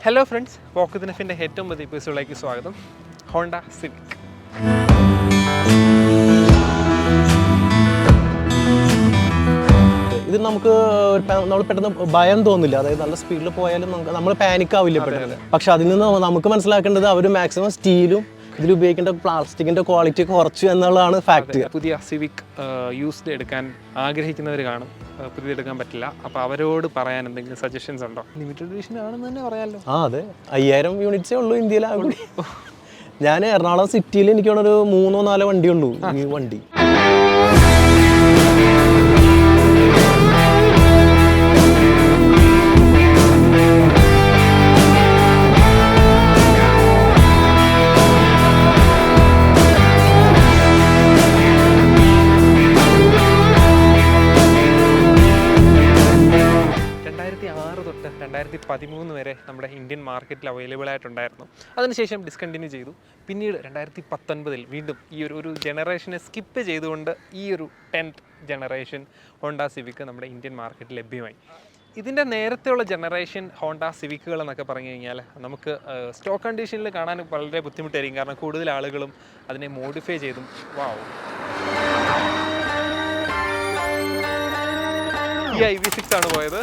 Hello friends, പോക്കത്തിനെഫിൻ്റെ ഏറ്റവും പുതിയ എപ്പിസോഡിലേക്ക് സ്വാഗതം. Honda civic. ഇത് നമുക്ക് നമ്മൾ പെട്ടെന്ന് ഭയം തോന്നില്ല, അതായത് നല്ല സ്പീഡിൽ പോയാലും നമ്മൾ പാനിക് ആവില്ല പെട്ടെന്ന്. പക്ഷെ അതിൽ നിന്ന് നമുക്ക് മനസ്സിലാക്കേണ്ടത് അവർ മാക്സിമം സ്റ്റീലും ഇതിൽ ഉപയോഗിക്കേണ്ട പ്ലാസ്റ്റിക്കിന്റെ ക്വാളിറ്റി കുറച്ചു എന്നുള്ളതാണ് ഫാക്ട്. പുതിയ സിവിക് യൂസ്ഡ് എടുക്കാൻ ആഗ്രഹിക്കുന്നവർ കാണും, പുതിയ എടുക്കാൻ പറ്റില്ല. അപ്പോൾ അവരോട് പറയാൻ എന്തെങ്കിലും സജഷൻസ് ഉണ്ടോ? ലിമിറ്റഡ് എഡിഷൻ ആണെന്ന് തന്നെ പറയാമല്ലോ. അതെ, 5000 യൂണിറ്റ്സേ ഉള്ളൂ ഇന്ത്യയിലാകും. ഞാൻ എറണാകുളം സിറ്റിയിൽ എനിക്ക് ഒരു 3-4 വണ്ടിയുള്ളൂ ഈ വണ്ടി. തൊട്ട് 2013 വരെ നമ്മുടെ ഇന്ത്യൻ മാർക്കറ്റിൽ അവൈലബിൾ ആയിട്ടുണ്ടായിരുന്നു. അതിനുശേഷം ഡിസ്കണ്ടിന്യൂ ചെയ്തു. പിന്നീട് 2019 വീണ്ടും ഈ ഒരു ജനറേഷനെ സ്കിപ്പ് ചെയ്തുകൊണ്ട് ഈ ഒരു 10th ജനറേഷൻ ഹോണ്ട സിവിക് നമ്മുടെ ഇന്ത്യൻ മാർക്കറ്റിൽ ലഭ്യമായി. ഇതിൻ്റെ നേരത്തെയുള്ള ജനറേഷൻ ഹോണ്ട സിവിക്കുകൾ എന്നൊക്കെ പറഞ്ഞു കഴിഞ്ഞാൽ നമുക്ക് സ്റ്റോക്ക് കണ്ടീഷനിൽ കാണാൻ വളരെ ബുദ്ധിമുട്ടായിരിക്കും. കാരണം കൂടുതൽ ആളുകളും അതിനെ മോഡിഫൈ ചെയ്തും ഈ IV6 ആണ് പോയത്.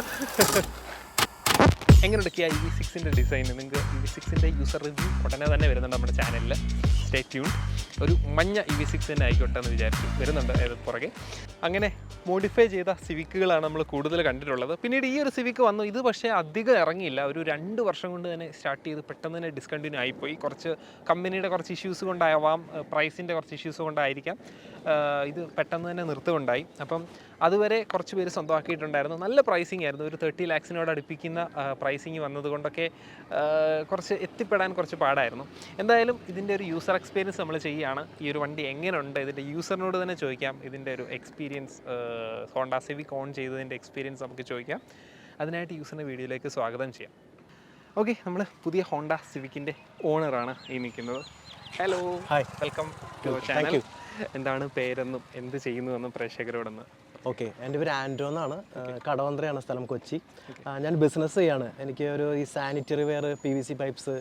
എങ്ങനെയുണ്ട് ഈ IV6ൻ്റെ ഡിസൈൻ? നിങ്ങൾക്ക് IV6ൻ്റെ യൂസർ റിവ്യൂ ഉടനെ തന്നെ വരുന്നുണ്ട് നമ്മുടെ ചാനലിൽ. Stay tune. ഒരു മഞ്ഞ IV6 തന്നെ ആയിക്കോട്ടെ എന്ന് വിചാരിച്ചു വരുന്നുണ്ട് പുറകെ. അങ്ങനെ മോഡിഫൈ ചെയ്ത സിവിക്കുകളാണ് നമ്മൾ കൂടുതൽ കണ്ടിട്ടുള്ളത്. പിന്നീട് ഈ ഒരു സിവിക്ക് വന്നു. ഇത് പക്ഷേ അധികം ഇറങ്ങിയില്ല. ഒരു 2 വർഷം കൊണ്ട് തന്നെ സ്റ്റാർട്ട് ചെയ്ത് പെട്ടെന്ന് തന്നെ ഡിസ്കണ്ടിന്യൂ ആയിപ്പോയി. കുറച്ച് കമ്പനിയുടെ കുറച്ച് ഇഷ്യൂസ് കൊണ്ടാവാം, പ്രൈസിൻ്റെ കുറച്ച് ഇഷ്യൂസ് കൊണ്ടായിരിക്കാം ഇത് പെട്ടെന്ന് തന്നെ നിർത്തുകൊണ്ടായി. അപ്പം അതുവരെ കുറച്ച് പേര് സ്വന്തമാക്കിയിട്ടുണ്ടായിരുന്നു. നല്ല പ്രൈസിങ് ആയിരുന്നു. ഒരു 30 lakhs അടുപ്പിക്കുന്ന പ്രൈസിങ് വന്നതുകൊണ്ടൊക്കെ കുറച്ച് എത്തിപ്പെടാൻ കുറച്ച് പാടായിരുന്നു. എന്തായാലും ഇതിൻ്റെ ഒരു യൂസർ എക്സ്പീരിയൻസ് നമ്മൾ ചെയ്യുകയാണ്. ഈ ഒരു വണ്ടി എങ്ങനെയുണ്ട് ഇതിൻ്റെ യൂസറിനോട് തന്നെ ചോദിക്കാം. ഇതിൻ്റെ ഒരു എക്സ്പീരിയൻസ്, ഹോണ്ട സിവിക് ഓൺ ചെയ്തതിൻ്റെ എക്സ്പീരിയൻസ് നമുക്ക് ചോദിക്കാം. അതിനായിട്ട് യൂസറിൻ്റെ വീഡിയോയിലേക്ക് സ്വാഗതം ചെയ്യാം. ഓക്കെ, നമ്മൾ പുതിയ ഹോണ്ട സിവിക്കിൻ്റെ ഓണറാണ് ഈ നിൽക്കുന്നത്. Hello, hi, welcome to channel. എന്താണ് പേരെന്നും എന്ത് ചെയ്യുന്നുവെന്നും പ്രേക്ഷകരോടൊന്ന്. ഓക്കെ, എൻ്റെ പേര് ആൻഡ്രോ എന്നാണ്. കടവന്ത്രയാണ് സ്ഥലം, കൊച്ചി. ഞാൻ ബിസിനസ് ചെയ്യാണ്. എനിക്ക് ഈ sanitary ware, PVC pipes,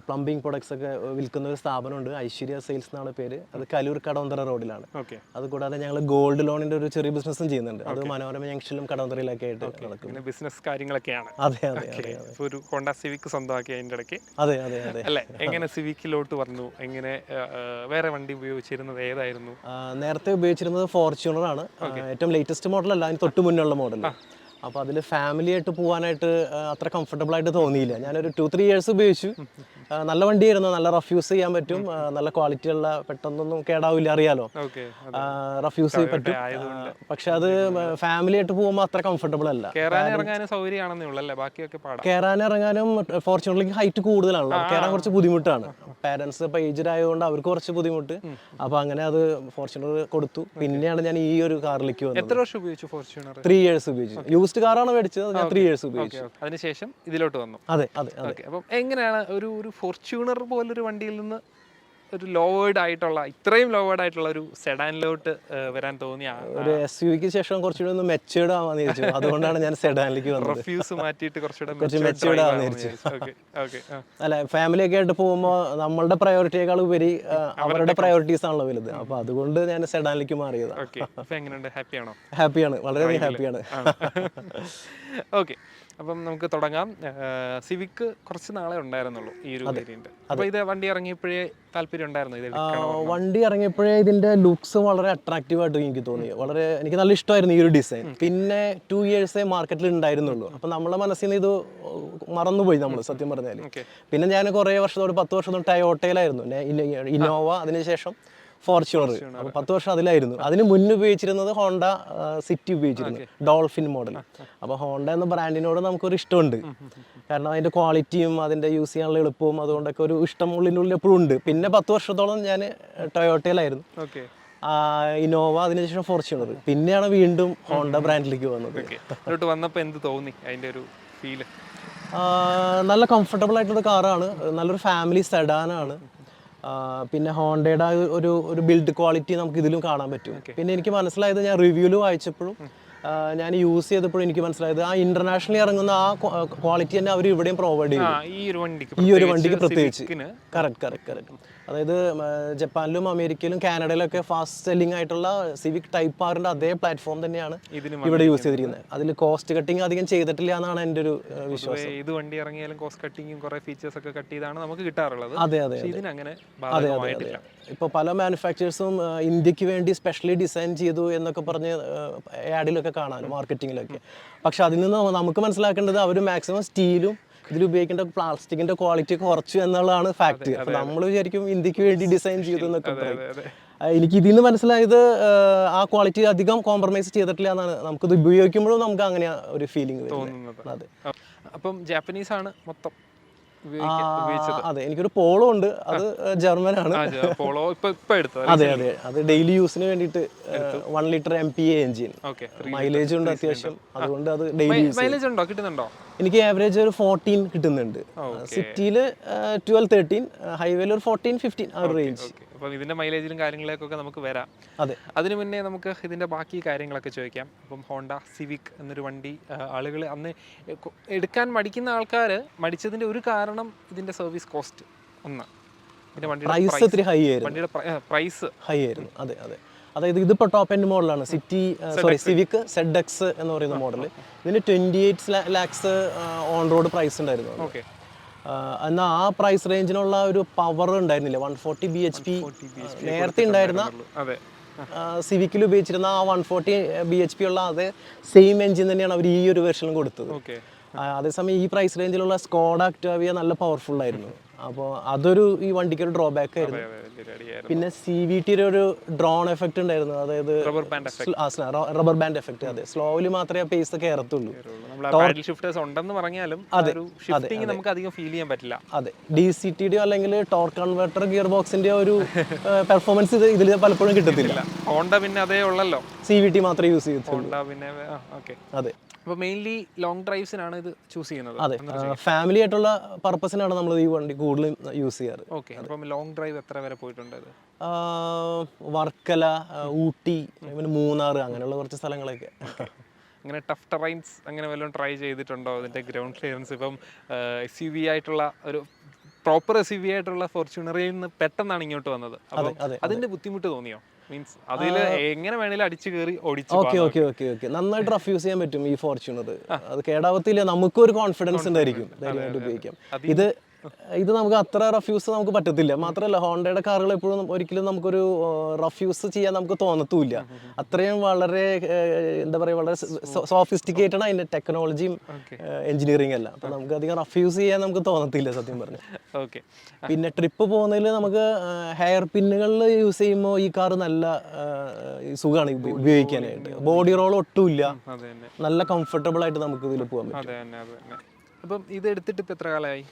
plumbing products ഒക്കെ വിൽക്കുന്ന ഒരു സ്ഥാപനമുണ്ട്. ഐശ്വര്യ സെയിൽസ് എന്നാണ് പേര്. അത് കലൂർ കടവന്തറ റോഡിലാണ്. അതുകൂടാതെ ഞങ്ങൾ ഗോൾഡ് ലോണിന്റെ ഒരു ചെറിയ ബിസിനസ്സും ചെയ്യുന്നുണ്ട്. അത് മനോരമ ജംഗ്ഷനിലും കടവന്തറയിലൊക്കെ ആയിട്ട് നടക്കും. ബിസിനസ് കാര്യങ്ങളൊക്കെയാണ്. അതെ അതെ അതെ. ഒരു ഹോണ്ട സിവിക് സ്വന്തമാക്കി അതിൻ്റെ ഇടയ്ക്ക്. അതെ അതെ അതെ അല്ലേ? എങ്ങനെ സിവിക്കിലോട്ട് വന്നു? എങ്ങനെ വേറെ വണ്ടി ഉപയോഗിച്ചിരുന്നത് ഏതായിരുന്നു? നേരത്തെ ഉപയോഗിച്ചിരുന്നത് ഫോർച്യൂണർ ആണ്. ഏറ്റവും ലേറ്റസ്റ്റ് മോഡലല്ല, അതിന് തൊട്ട് മുന്നുള്ള മോഡൽ. അപ്പോൾ അതിൽ ഫാമിലി ആയിട്ട് പോകാനായിട്ട് അത്ര കംഫർട്ടബിൾ ആയിട്ട് തോന്നിയില്ല. ഞാനൊരു 2-3 years ഉപയോഗിച്ചു. നല്ല വണ്ടിയായിരുന്നു, നല്ല റഫ് യൂസ് ചെയ്യാൻ പറ്റും, നല്ല ക്വാളിറ്റി ഉള്ള, പെട്ടെന്നൊന്നും കേടാവില്ല, അറിയാലോ, റഫ് യൂസ് ചെയ്യാൻ പറ്റും. പക്ഷെ അത് ഫാമിലി ആയിട്ട് പോകുമ്പോൾ അത്ര കംഫർട്ടബിൾ അല്ല. കയറാൻ ഇറങ്ങാനും ഫോർച്യൂണറിലേക്ക് ഹൈറ്റ് കൂടുതലാണല്ലോ, കയറാൻ കുറച്ച് ബുദ്ധിമുട്ടാണ്. പാരൻസ് ഇപ്പോൾ ഏജ്ഡ് ആയതുകൊണ്ട് അവർക്ക് കുറച്ച് ബുദ്ധിമുട്ട്. അപ്പോൾ അങ്ങനെ അത് ഫോർച്യൂണർ കൊടുത്തു. പിന്നെയാണ് ഞാൻ ഈ ഒരു കാറിലേക്ക് വന്നത്. എത്ര വർഷം ഉപയോഗിച്ചു ഫോർച്യൂണർ? 3 years ഉപയോഗിച്ചു. യൂസ്ഡ് കാറാണ് മേടിച്ചത്, ഞാൻ 3 years ഉപയോഗിച്ചു. അതിനുശേഷം ഇതിലോട്ട് വന്നു. അതെ അതെ അതെ. അപ്പം എങ്ങനെയാണ് ഒരു ഫോർച്യൂണർ പോലൊരു വണ്ടിയിൽ നിന്ന് ഒരു ലോവേർഡ് ആയിട്ടുള്ള, ഇത്രയും ലോവേർഡ് ആയിട്ടുള്ള ഒരു സെഡാനിലോട്ട് വരാൻ തോന്നിയ? ഒരു SUVക്ക് ശേഷം കുറച്ചുകൂടി ഒന്ന് മെച്ചേർഡ് ആവാന്ന് വിചാരിച്ചു. അതുകൊണ്ടാണ് ഞാൻ സെഡാനിലേക്ക് വന്നത്. റഫ്യൂസ് മാറ്റിയിട്ട് കുറച്ചുകൂടി മെച്ചേർഡ് ആവാന്ന് വിചാരിച്ചു. അല്ല, ഫാമിലി ഒക്കെ ആയിട്ട് പോകുമ്പോൾ നമ്മളുടെ പ്രയോറിറ്റിയേക്കാൾ ഉപരി അവരുടെ പ്രയോറിറ്റീസ് ആണല്ലോ വലുത്. അപ്പൊ അതുകൊണ്ട് ഞാൻ സെഡാനിലേക്ക് മാറിയതാണ്. ഹാപ്പിയാണ്, വളരെയധികം ഹാപ്പിയാണ്. ഓക്കെ, അപ്പം നമുക്ക് തുടങ്ങാം. സിവിക്ക് കുറച്ച് നാളെ ഉണ്ടായിരുന്നുള്ളൂ ഈ ഒരു വേരിയന്റ്. അപ്പോൾ ഇത് വണ്ടി ഇറങ്ങിയപ്പോഴേ താല്പര്യം ഉണ്ടായിരുന്നു? വണ്ടി ഇറങ്ങിയപ്പോഴേ ഇതിന്റെ ലുക്സ് വളരെ അട്രാക്റ്റീവ് ആയിട്ട് എനിക്ക് തോന്നി. എനിക്ക് നല്ല ഇഷ്ടമായിരുന്നു ഈ ഒരു ഡിസൈൻ. പിന്നെ 2 years മാർക്കറ്റിൽ ഉണ്ടായിരുന്നുള്ളൂ. അപ്പൊ നമ്മളെ മനസ്സിൽ നിന്ന് ഇത് മറന്നുപോയി നമ്മൾ, സത്യം പറഞ്ഞാൽ. പിന്നെ ഞാൻ കുറേ വർഷത്തോട് 10 വർഷത്തോട് ടയോട്ടയിലായിരുന്നു. ഇന്നോവ, അതിനുശേഷം ഫോർച്യൂണർ. അപ്പോൾ 10 വർഷം അതിലായിരുന്നു. അതിന് മുന്നേ ഉപയോഗിച്ചിരുന്നത് ഹോണ്ട സിറ്റി ഉപയോഗിച്ചിരുന്നു, ഡോൾഫിൻ മോഡൽ. അപ്പോൾ ഹോണ്ട എന്ന ബ്രാൻഡിനോട് നമുക്കൊരു ഇഷ്ടമുണ്ട്. കാരണം അതിൻ്റെ ക്വാളിറ്റിയും അതിൻ്റെ യൂസ് ചെയ്യാനുള്ള എളുപ്പവും അതുകൊണ്ടൊക്കെ ഒരു ഇഷ്ടം ഉള്ളിനുള്ളിൽ എപ്പോഴും ഉണ്ട്. പിന്നെ 10 വർഷത്തോളം ഞാൻ ടൊയോട്ടയിലായിരുന്നു, ഇന്നോവ, അതിനുശേഷം ഫോർച്യൂണർ. പിന്നെയാണ് വീണ്ടും ഹോണ്ട ബ്രാൻഡിലേക്ക് വന്നത്. വന്നപ്പോൾ എന്ത് തോന്നി? അതിൻ്റെ ഒരു ഫീല് നല്ല കംഫർട്ടബിൾ ആയിട്ടുള്ള കാറാണ്, നല്ലൊരു ഫാമിലി സെഡാനാണ്. പിന്നെ ഹോണ്ടയുടെ ഒരു ബിൽഡ് ക്വാളിറ്റി നമുക്ക് ഇതിലും കാണാൻ പറ്റും. പിന്നെ എനിക്ക് മനസ്സിലായത്, ഞാൻ റിവ്യൂല് വായിച്ചപ്പോഴും ഞാൻ യൂസ് ചെയ്തപ്പോൾ എനിക്ക് മനസ്സിലായത് ആ ഇന്റർനാഷണലി ഇറങ്ങുന്ന ആ ക്വാളിറ്റി തന്നെ അവർ ഇവിടെയും പ്രൊവൈഡ് ചെയ്യും ഈ ഒരു വണ്ടിക്ക് പ്രത്യേകിച്ച്. കറക്റ്റ്. അതായത് ജപ്പാനിലും അമേരിക്കയിലും കാനഡയിലൊക്കെ ഫാസ്റ്റ് സെല്ലിംഗ് ആയിട്ടുള്ള സിവിക് ടൈപ്പ് ആറിന്റെ അതേ പ്ലാറ്റ്ഫോം തന്നെയാണ് ഇവിടെ യൂസ് ചെയ്തിരിക്കുന്നത്. അതിൽ കോസ്റ്റ് കട്ടിങ് അധികം ചെയ്തിട്ടില്ല എന്നാണ് എൻ്റെ ഒരു വിശ്വാസം. ഇത് വണ്ടി ഇറങ്ങിയാലും കോസ്റ്റ് കട്ടിങ്ങും കുറെ ഫീച്ചേഴ്സ് ഒക്കെ കട്ട് ചെയ്താണ് നമുക്ക് കിട്ടാറുള്ളത്. അതെ. ഇപ്പോൾ പല മാനുഫാക്ചേഴ്സും ഇന്ത്യക്ക് വേണ്ടി സ്പെഷ്യലി ഡിസൈൻ ചെയ്തു എന്നൊക്കെ പറഞ്ഞ് ആഡിലൊക്കെ കാണാൻ മാർക്കറ്റിങ്ങിലൊക്കെ. പക്ഷെ അതിൽ നിന്ന് നമുക്ക് മനസ്സിലാക്കേണ്ടത് അവർ മാക്സിമം സ്റ്റീലും ഇതിൽ ഉപയോഗിക്കേണ്ട പ്ലാസ്റ്റിക്കിന്റെ ക്വാളിറ്റി കുറച്ചു എന്നുള്ളതാണ് ഫാക്ട്. അപ്പൊ നമ്മൾ വിചാരിക്കും ഇന്ത്യക്ക് വേണ്ടി ഡിസൈൻ ചെയ്തു എന്നൊക്കെ പറയും. എനിക്ക് ഇതിൽ നിന്ന് മനസ്സിലായത് ആ ക്വാളിറ്റി അധികം കോംപ്രമൈസ് ചെയ്തിട്ടില്ല എന്നാണ്. നമുക്കിത് ഉപയോഗിക്കുമ്പോഴും നമുക്ക് അങ്ങനെ ഒരു ഫീലിംഗ് തോന്നുന്നത്. അതെ. അപ്പം ജാപ്പനീസ് ആണ് മൊത്തം. അതെ, എനിക്കൊരു പോളോ ഉണ്ട്, അത് ജർമ്മനാണ്. അതെ. അത് ഡെയിലി യൂസിന് വേണ്ടിയിട്ട് 1 ലിറ്റർ MPA എഞ്ചിൻ, മൈലേജ് ഉണ്ട് അത്യാവശ്യം. അതുകൊണ്ട് അത് ഡെയിലി കിട്ടുന്നുണ്ടോ? എനിക്ക് ആവറേജ് ഒരു 14 കിട്ടുന്നുണ്ട്. സിറ്റിയിൽ 12-13, ഹൈവേയിൽ ഒരു 14-15 ആ ഒരു റേഞ്ച്. അപ്പം ഇതിന്റെ മൈലേജിലും കാര്യങ്ങളിലേക്കൊക്കെ നമുക്ക് വരാം. അതെ. അതിനു മുന്നേ നമുക്ക് ഇതിന്റെ ബാക്കി കാര്യങ്ങളൊക്കെ ചോദിക്കാം. അപ്പം ഹോണ്ട സിവിക് എന്നൊരു വണ്ടി ആളുകൾ അന്ന് എടുക്കാൻ മടിക്കുന്ന ആൾക്കാർ മടിച്ചതിന്റെ ഒരു കാരണം ഇതിന്റെ സർവീസ് കോസ്റ്റ് ഒന്ന്, പിന്നെ വണ്ടിയുടെ പ്രൈസ് ഹൈ ആയിരുന്നു. അതെ. അതായത് ഇതിപ്പോൾ ടോപ്പ് എൻഡ് മോഡലാണ്. സിവിക് ZX എന്ന് പറയുന്ന മോഡൽ. ഇതിന് 28 lakhs ഓൺ റോഡ് പ്രൈസ് ഉണ്ടായിരുന്നു. ഓക്കെ. എന്നാൽ ആ പ്രൈസ് റേഞ്ചിനുള്ള ഒരു പവർ ഉണ്ടായിരുന്നില്ല. 140 bhp നേരത്തെ ഉണ്ടായിരുന്ന സിവിക്കിൽ ഉപയോഗിച്ചിരുന്ന ആ 140 bhp ഉള്ള അതേ സെയിം എഞ്ചിൻ തന്നെയാണ് അവർ ഈ ഒരു വെർഷനിലും കൊടുത്തത്. അതേസമയം ഈ പ്രൈസ് റേഞ്ചിലുള്ള സ്കോഡ ഒക്ടാവിയ നല്ല പവർഫുൾ ആയിരുന്നു. അപ്പോൾ അതൊരു ഈ വണ്ടിക്ക് ഒരു ഡ്രോബാക്ക് ആയിരുന്നു. പിന്നെ CVT ഒരു ഡ്രോൺ എഫക്റ്റ് ഉണ്ടായിരുന്നു. അതായത് റബ്ബർ ബാൻഡ് എഫക്റ്റ്. അതെ, സ്ലോവിൽ മാത്രമേ ആ പേസ് കയറത്തുള്ളൂ. അതെ, DCTD അല്ലെങ്കിൽ ടോർക്ക് കൺവേർട്ടർ ഗിയർ ബോക്സിന്റെ ഒരു പെർഫോമൻസ് ഇതിൽ പലപ്പോഴും കിട്ടത്തില്ല. പിന്നെ അതേ ഉള്ളല്ലോ, CVT മാത്രമേ യൂസ് ചെയ്യത്തുള്ളൂ. അതെ. അപ്പോൾ മെയിൻലി ലോങ് ഡ്രൈവ്സിനാണ് ഇത് ചൂസ് ചെയ്യുന്നത്. അതെ, ഫാമിലി ആയിട്ടുള്ള പർപ്പസിനാണ് നമ്മൾ ഈ വണ്ടി കൂടുതലും യൂസ് ചെയ്യാറ്. ഓക്കെ. അപ്പം ലോങ് ഡ്രൈവ് എത്ര വരെ പോയിട്ടുണ്ട്? വർക്കല, ഊട്ടി, മൂന്നാർ, അങ്ങനെയുള്ള കുറച്ച് സ്ഥലങ്ങളൊക്കെ. അങ്ങനെ ടഫ് ടെറൈൻസ് അങ്ങനെ വല്ലതും ട്രൈ ചെയ്തിട്ടുണ്ടോ? അതിൻ്റെ ഗ്രൗണ്ട് ക്ലിയറൻസ് ഇപ്പം SUV ആയിട്ടുള്ള ഒരു പ്രോപ്പർ SUV ആയിട്ടുള്ള ഫോർച്യൂണറിൽ നിന്ന് പെട്ടെന്നാണ് ഇങ്ങോട്ട് വന്നത്. അപ്പോൾ അതിൻ്റെ ബുദ്ധിമുട്ട് തോന്നിയോ? മീൻസ് അതിൽ എങ്ങനെ വേണേലും അടിച്ചു കയറി ഓടിച്ചു. ഓക്കെ. നന്നായിട്ട് റഫ് യൂസ് ചെയ്യാൻ പറ്റും ഈ ഫോർച്യൂണർ. അത് കേടാവത്തില്ല, നമുക്കൊരു കോൺഫിഡൻസ് ഉണ്ടായിരിക്കും ധൈര്യമായിട്ട് ഉപയോഗിക്കാം. ഇത് നമുക്ക് അത്ര റഫ് യൂസ് നമുക്ക് പറ്റത്തില്ല. മാത്രമല്ല ഹോണ്ടയുടെ കാറുകൾ എപ്പോഴും ഒരിക്കലും നമുക്കൊരു റഫ് യൂസ് ചെയ്യാൻ നമുക്ക് തോന്നത്തുമില്ല. അത്രയും വളരെ എന്താ പറയുക, വളരെ സോഫിസ്റ്റിക്കേറ്റഡ് അതിൻ്റെ ടെക്നോളജിയും എഞ്ചിനീയറിംഗ് എല്ലാം. അപ്പം നമുക്ക് അധികം റഫ് യൂസ് ചെയ്യാൻ നമുക്ക് തോന്നത്തില്ല സത്യം പറഞ്ഞു. ഓക്കെ. പിന്നെ ട്രിപ്പ് പോകുന്നതിൽ നമുക്ക് ഹെയർ പിന്നുകളിൽ യൂസ് ചെയ്യുമ്പോൾ ഈ കാറ് നല്ല സുഖമാണ് ഉപയോഗിക്കാനായിട്ട്. ബോഡി റോൾ ഒട്ടുമില്ല, നല്ല കംഫർട്ടബിൾ ആയിട്ട് നമുക്ക് ഇതിൽ പോകാൻ പറ്റും. അപ്പം ഇത് എടുത്തിട്ട് ഇപ്പം എത്ര കാലമായി?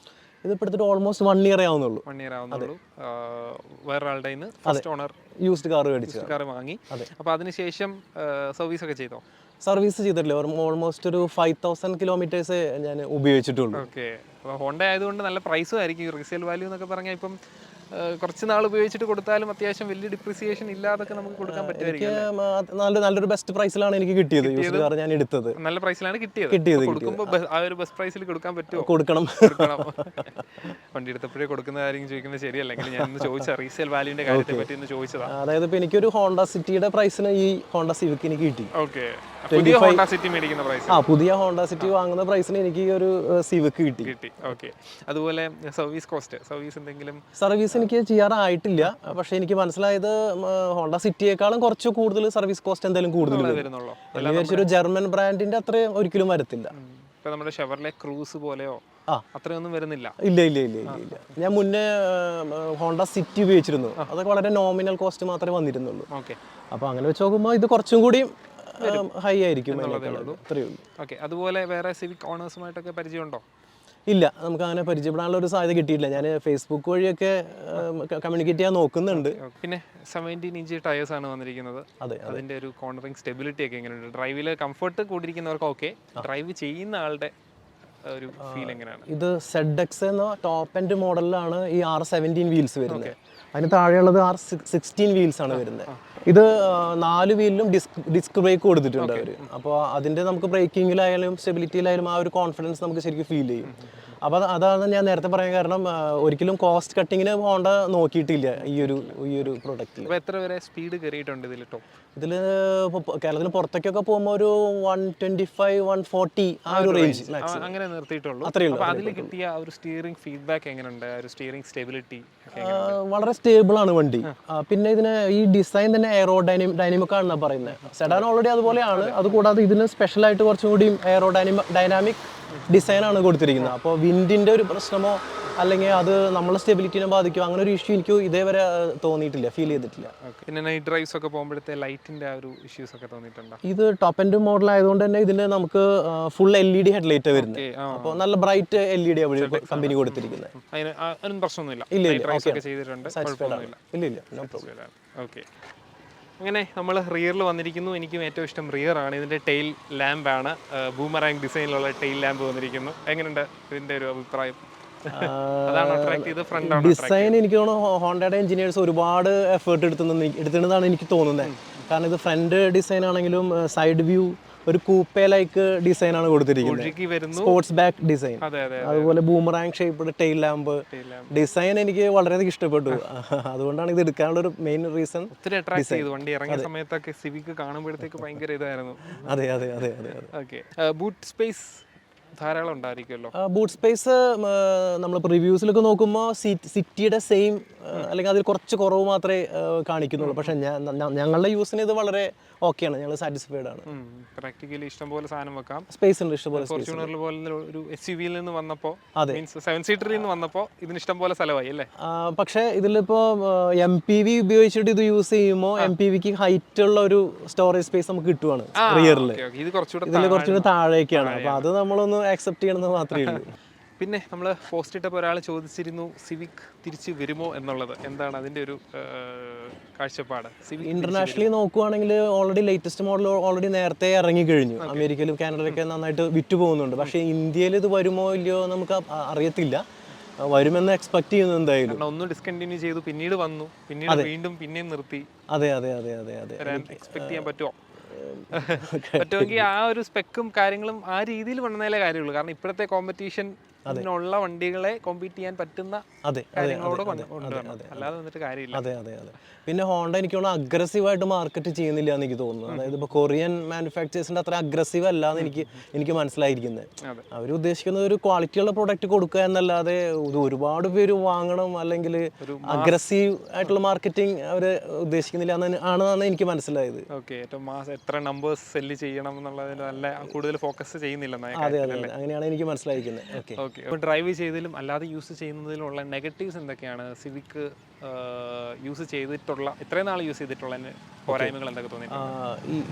ഇതിപ്പോൾ എടുത്തിട്ട് ഓൾമോസ്റ്റ് 1 year ആവുന്നുള്ളൂ. വേറൊരാളുടെ ഫസ്റ്റ് ഓണർ യൂസ്ഡ് കാർ മേടിച്ചു, കാർ വാങ്ങി. അപ്പോൾ അതിനുശേഷം സർവീസ് ഒക്കെ ചെയ്തോ? സർവീസ് ചെയ്തിട്ടില്ല. ഓൾമോസ്റ്റ് ഒരു 5000 കിലോമീറ്റേഴ്സ് ഞാൻ ഉപയോഗിച്ചിട്ടുള്ളൂ. ഓക്കെ. അപ്പോൾ ഹോണ്ട ആയതുകൊണ്ട് നല്ല പ്രൈസും ആയിരിക്കും. റീസെയിൽ വാല്യൂ എന്നൊക്കെ പറഞ്ഞാൽ ഇപ്പം കുറച്ച് നാൾ ഉപയോഗിച്ചിട്ട് കൊടുത്താലും അത്യാവശ്യം വലിയ ഡിപ്രിസിയേഷൻ ഇല്ലാതൊക്കെ നമുക്ക് കൊടുക്കാൻ പറ്റുമായിരിക്കും. നല്ലൊരു ബെസ്റ്റ് പ്രൈസിലാണ് എനിക്ക് കിട്ടിയത്. ഞാൻ എടുത്തത് നല്ല പ്രൈസിലാണ് കിട്ടിയത്. കൊടുക്കുമ്പോൾ ആ ഒരു ബെസ്റ്റ് പ്രൈസിൽ കൊടുക്കാൻ പറ്റുമോ? കൊടുക്കണം. വണ്ടി എടുത്തപ്പോഴേ കൊടുക്കുന്ന കാര്യം ചോദിക്കുന്നത് ശരിയല്ലെങ്കിൽ ഞാൻ ചോദിച്ച റീസെയിൽ വാല്യൂന്റെ കാര്യത്തെ പറ്റി ഒന്ന് ചോദിച്ചതാണ്. അതായത് ഇപ്പൊ എനിക്കൊരു ഹോണ്ട സിറ്റിയുടെ പ്രൈസിന് ഈ ഹോണ്ട സിവിക് എനിക്ക് കിട്ടി. ഓക്കെ. പുതിയ ഹോണ്ട സിറ്റി മേടിക്കുന്ന പ്രൈസ്. പുതിയ ഹോണ്ട സിറ്റി വാങ്ങുന്ന പ്രൈസിന് എനിക്ക് ഒരു സിവിക് കിട്ടി. ഓക്കെ. അതുപോലെ സർവീസ് കോസ്റ്റ്, സർവീസ് എന്തെങ്കിലും? സർവീസ് എനിക്ക് ചെയ്യാറായിട്ടില്ല. പക്ഷെ എനിക്ക് മനസ്സിലായത് ഹോണ്ട സിറ്റിയേക്കാളും കുറച്ച് കൂടുതൽ സർവീസ് കോസ്റ്റ് എന്തായാലും കൂടുതൽ വരുന്നുള്ളൂ. ഒരു ജർമ്മൻ ബ്രാൻഡിന്റെ അത്രയും ഒരിക്കലും വരത്തില്ല. ഇപ്പൊ നമ്മുടെ ഷെവർലെ ക്രൂസ് പോലെയോ അത്രയൊന്നും വരുന്നില്ല. ഇല്ല. ഞാൻ മുന്നേ ഹോണ്ട സിറ്റി ഉപയോഗിച്ചിരുന്നു. അതൊക്കെ വളരെ നോമിനൽ കോസ്റ്റ് മാത്രമേ വന്നിരുന്നുള്ളൂ. ഓക്കെ. അപ്പൊ അങ്ങനെ വെച്ച് നോക്കുമ്പോൾ ഇത് കുറച്ചും കൂടി ഹൈ ആയിരിക്കും. ഓക്കെ. അതുപോലെ വേറെ സിവിക് ഓണേഴ്സുമായിട്ടൊക്കെ പരിചയമുണ്ടോ? ഇല്ല, നമുക്ക് അങ്ങനെ പരിചയപ്പെടാനുള്ള ഒരു സാധ്യത കിട്ടിയിട്ടില്ല. ഞാൻ ഫേസ്ബുക്ക് വഴിയൊക്കെ കമ്മ്യൂണിക്കേറ്റ് ചെയ്യാൻ നോക്കുന്നുണ്ട്. പിന്നെ 17 ഇഞ്ച് ടയേഴ്സ് ആണ് വന്നിരിക്കുന്നത്. അതിന്റെ ഒരു കോർണറിംഗ് സ്റ്റെബിലിറ്റി ഒക്കെ എങ്ങനെയുണ്ട്? ഡ്രൈവില് കംഫർട്ട് കൂടിയിരിക്കുന്നവർക്ക് ഓക്കെ, ഡ്രൈവ് ചെയ്യുന്ന ആളുടെ ഒരു ഫീൽ എങ്ങനെയാണ്? ഇത് ZX എന്ന ടോപ്പ് എൻഡ് മോഡലിലാണ് ഈ R17 വീൽസ് വരുന്നത്. അതിന് താഴെയുള്ളത് R16 വീൽസ് ആണ് വരുന്നത്. ഇത് 4 വീലിലും ഡിസ്ക് ബ്രേക്ക് കൊടുത്തിട്ടുണ്ട് അവർ. അപ്പോൾ അതിൻ്റെ നമുക്ക് ബ്രേക്കിങ്ങിലായാലും സ്റ്റെബിലിറ്റിയിലായാലും ആ ഒരു കോൺഫിഡൻസ് നമുക്ക് ശരിക്കും ഫീൽ ചെയ്യും. അപ്പോൾ അതാണ് ഞാൻ നേരത്തെ പറയാൻ കാരണം, ഒരിക്കലും കോസ്റ്റ് കട്ടിങ്ങിന് ഹോണ്ട നോക്കിയിട്ടില്ല ഈ ഒരു പ്രൊഡക്റ്റിൽ. അപ്പോൾ എത്ര വരെ സ്പീഡ് കയറിയിട്ടുണ്ട് ഇതിൽ ടോപ്പ്? ഇതിൽ കേരളത്തിന് പുറത്തേക്കൊക്കെ പോകുമ്പോൾ ഒരു 125, 140 ആ ഒരു റേഞ്ച് അങ്ങനെ നിർത്തിയിട്ടുള്ളൂ. അത്രയേ ഉള്ളൂ. അപ്പോൾ അതിൽ കിട്ടിയ ഒരു സ്റ്റിയറിംഗ് ഫീഡ്ബാക്ക് എങ്ങനെയുണ്ട്? ഒരു സ്റ്റിയറിംഗ് സ്റ്റെബിലിറ്റി വളരെ സ്റ്റേബിൾ ആണ് വണ്ടി. പിന്നെ ഇതിന് ഈ ഡിസൈൻ തന്നെ എയറോ ഡൈനാമിക് ആണെന്നാണ് പറയുന്നത്. സെഡാൻ ഓൾറെഡി അതുപോലെയാണ്. അതുകൂടാതെ ഇതിന് സ്പെഷ്യലായിട്ട് കുറച്ചും കൂടി എയറോ ഡൈനാമിക് ഡിസൈനാണ് കൊടുത്തിരിക്കുന്നത്. അപ്പോൾ വിൻഡിൻ്റെ ഒരു പ്രശ്നമോ അല്ലെങ്കിൽ അത് നമ്മളെ സ്റ്റെബിലിറ്റിനെ ബാധിക്കുമോ അങ്ങനെ ഒരു ഇഷ്യൂ എനിക്ക് ഇതേവരെ തോന്നിയിട്ടില്ല, ഫീൽ ചെയ്തിട്ടില്ല. പിന്നെ നൈറ്റ് ഡ്രൈവ്സ് ഒക്കെ പോകുമ്പോഴത്തെ ലൈറ്റിൻ്റെ ആ ഒരു ഇഷ്യൂസ് ഒക്കെ തോന്നിയിട്ടുണ്ടോ? ഇത് ടോപ്പ് എൻഡ് മോഡൽ ആയതുകൊണ്ട് തന്നെ ഇതിന് നമുക്ക് ഫുൾ LED ഹെഡ്ലൈറ്റ് വരുന്നത്. അപ്പോൾ നല്ല ബ്രൈറ്റ് LED ആണ് കമ്പനി കൊടുത്തിരിക്കുന്നത്. അതിനും പ്രശ്നമൊന്നുമില്ല. ഇല്ല, ചെയ്തിട്ടുണ്ട്. ഇല്ല, നോ പ്രോബ്ലം. ഓക്കെ, അങ്ങനെ നമ്മൾ റിയറിൽ വന്നിരിക്കുന്നു. എനിക്കും ഏറ്റവും ഇഷ്ടം റിയർ ആണ്. ഇതിൻ്റെ ടെയിൽ ലാമ്പാണ്, ബൂമറാങ് ഡിസൈനിലുള്ള ടെയിൽ ലാമ്പ് വന്നിരിക്കുന്നു. എങ്ങനെയുണ്ട് ഇതിൻ്റെ ഒരു അഭിപ്രായം? ഡിസൈൻ എനിക്ക് തോന്നുന്നു ഹോണ്ടയുടെ എഞ്ചിനീയേഴ്സ് ഒരുപാട് എഫേർട്ട് എടുത്തിട്ടുണ്ടെന്നാണ് എനിക്ക് തോന്നുന്നത്. കാരണം ഇത് ഫ്രണ്ട് ഡിസൈൻ ആണെങ്കിലും സൈഡ് വ്യൂ ഒരു കൂപ്പേ ലൈക്ക് ഡിസൈൻ ആണ് കൊടുത്തിരിക്കുന്നത്. സ്പോർട്സ് ബാക്ക് ഡിസൈൻ, അതുപോലെ boomerang shaped tail lamp design എനിക്ക് വളരെയധികം ഇഷ്ടപ്പെട്ടു. അതുകൊണ്ടാണ് ഇത് എടുക്കാനുള്ള ഒരു മെയിൻ റീസൺ. വണ്ടി ഇറങ്ങിയ സമയത്തൊക്കെ സിവിക് കാണുമ്പോഴത്തേക്ക് ഭയങ്കര ഇതായിരുന്നു. അതെ അതെ അതെ അതെ. ഓക്കെ, ബൂട്ട് സ്പേസ് ധാരാളം ഉണ്ടായിരിക്കുമല്ലോ. ബൂട്ട് സ്പേസ് നമ്മൾ റിവ്യൂസിലൊക്കെ നോക്കുമ്പോൾ സിറ്റിയുടെ സെയിം അല്ലെങ്കിൽ അതിൽ കുറച്ച് കുറവ് മാത്രമേ കാണിക്കുന്നുള്ളൂ. പക്ഷേ ഞങ്ങളുടെ യൂസിന് ഇത് വളരെ ഓക്കെയാണ്, ഞങ്ങൾ സാറ്റിസ്ഫൈഡ് ആണ്. പ്രാക്ടിക്കലി ഇഷ്ടംപോലെ സാധനം വെക്കാം, സ്പേസ് ഉണ്ട് ഇഷ്ടംപോലെ. ഫോർച്യൂണറിൽ പോലെ ഒരു SUV-യിൽ നിന്ന് വന്നപ്പോൾ, മീൻസ് 7 സീറ്ററിൽ നിന്ന് വന്നപ്പോൾ ഇതിന് ഇഷ്ടംപോലെ സ്ഥലമായി അല്ലേ? പക്ഷേ ഇതിലിപ്പോൾ MPV ഉപയോഗിച്ചിട്ട് ഇത് യൂസ് ചെയ്യുമ്പോൾ MPVക്ക് ഹൈറ്റ് ഉള്ള ഒരു സ്റ്റോറേജ് സ്പേസ് നമുക്ക് കിട്ടുവാണ് റിയറിൽ. ഇതിൽ കുറച്ചുകൂടി താഴേക്കാണ്. അപ്പോൾ അത് നമ്മളൊന്ന് ആക്സെപ്റ്റ് ചെയ്യണമെന്ന് മാത്രമേ ഉള്ളൂ. പിന്നെ നമ്മൾ പോസ്റ്റ് ഇട്ടപ്പോൾ ഒരാൾ ചോദിച്ചിരുന്നു സിവിക് തിരിച്ച് വരുമോ എന്നുള്ളത്. എന്താണ് അതിൻ്റെ ഒരു കാഴ്ചപ്പാട്? ഇന്റർനാഷണലി നോക്കുവാണെങ്കിൽ ഓൾറെഡി ലേറ്റസ്റ്റ് മോഡൽ ഓൾറെഡി നേരത്തെ ഇറങ്ങി കഴിഞ്ഞു. അമേരിക്കയിലും കാനഡയിലൊക്കെ നന്നായിട്ട് വിറ്റ് പോകുന്നുണ്ട്. പക്ഷേ ഇന്ത്യയിൽ ഇത് വരുമോ ഇല്ലയോ നമുക്ക് അറിയത്തില്ല. വരുമെന്ന് എക്സ്പെക്ട് ചെയ്യുന്നു എന്തായാലും. ഒന്ന് ഡിസ്കണ്ടിന്യൂ ചെയ്തു, പിന്നീട് വന്നു, പിന്നീട് വീണ്ടും പിന്നെയും നിർത്തി. അതെ അതെ അതെ അതെ അതെ. എക്സ്പെക്ട് ചെയ്യാൻ പറ്റുമോ? പറ്റുമെങ്കിൽ ആ ഒരു സ്പെക്കും കാര്യങ്ങളും ആ രീതിയിൽ വന്നതേ കാര്യമുള്ളൂ. കാരണം ഇപ്പോഴത്തെ കോമ്പറ്റീഷൻ അതിനുള്ള വണ്ടികളെ കോമ്പീറ്റ് ചെയ്യാൻ പറ്റുന്ന കാര്യങ്ങളോട് കൊണ്ടുവരണം, അല്ലാതെ വന്നിട്ട് കാര്യമില്ല. അതെ അതെ അതെ. പിന്നെ ഹോണ്ട എനിക്ക് തോന്നുന്നു അഗ്രസീവായിട്ട് മാർക്കറ്റ് ചെയ്യുന്നില്ല എന്ന് എനിക്ക് തോന്നുന്നു. അതായത് ഇപ്പോൾ കൊറിയൻ മാനുഫാക്ചേഴ്സിൻ്റെ അത്ര അഗ്രസീവ് അല്ലാന്ന് എനിക്ക് മനസ്സിലായിരിക്കുന്നത്. അവർ ഉദ്ദേശിക്കുന്നത് ഒരു ക്വാളിറ്റിയുള്ള പ്രൊഡക്റ്റ് കൊടുക്കുക എന്നല്ലാതെ ഇത് ഒരുപാട് പേര് വാങ്ങണം അല്ലെങ്കിൽ അഗ്രസീവ് ആയിട്ടുള്ള മാർക്കറ്റിംഗ് അവർ ഉദ്ദേശിക്കുന്നില്ല ആണെന്നാണ് എനിക്ക് മനസ്സിലായത്. ഓക്കെ, ഏറ്റവും എത്ര നമ്പേഴ്സ് സെല്ല് ചെയ്യണം എന്നുള്ളതിൽ നല്ല കൂടുതൽ ഫോക്കസ് ചെയ്യുന്നില്ല. അതെ അതെ, അങ്ങനെയാണ് എനിക്ക് മനസ്സിലായിരിക്കുന്നത്. ഓക്കെ, അപ്പോൾ ഡ്രൈവ് ചെയ്തതിലും അല്ലാതെ യൂസ് ചെയ്യുന്നതിലുള്ള നെഗറ്റീവ്സ് എന്തൊക്കെയാണ്? സിവിക് യൂസ് ചെയ്തിട്ടുള്ള ഇത്രയും നാൾ യൂസ് ചെയ്തിട്ടുള്ള പോരായ്മകൾ എന്തൊക്കെ തോന്നി?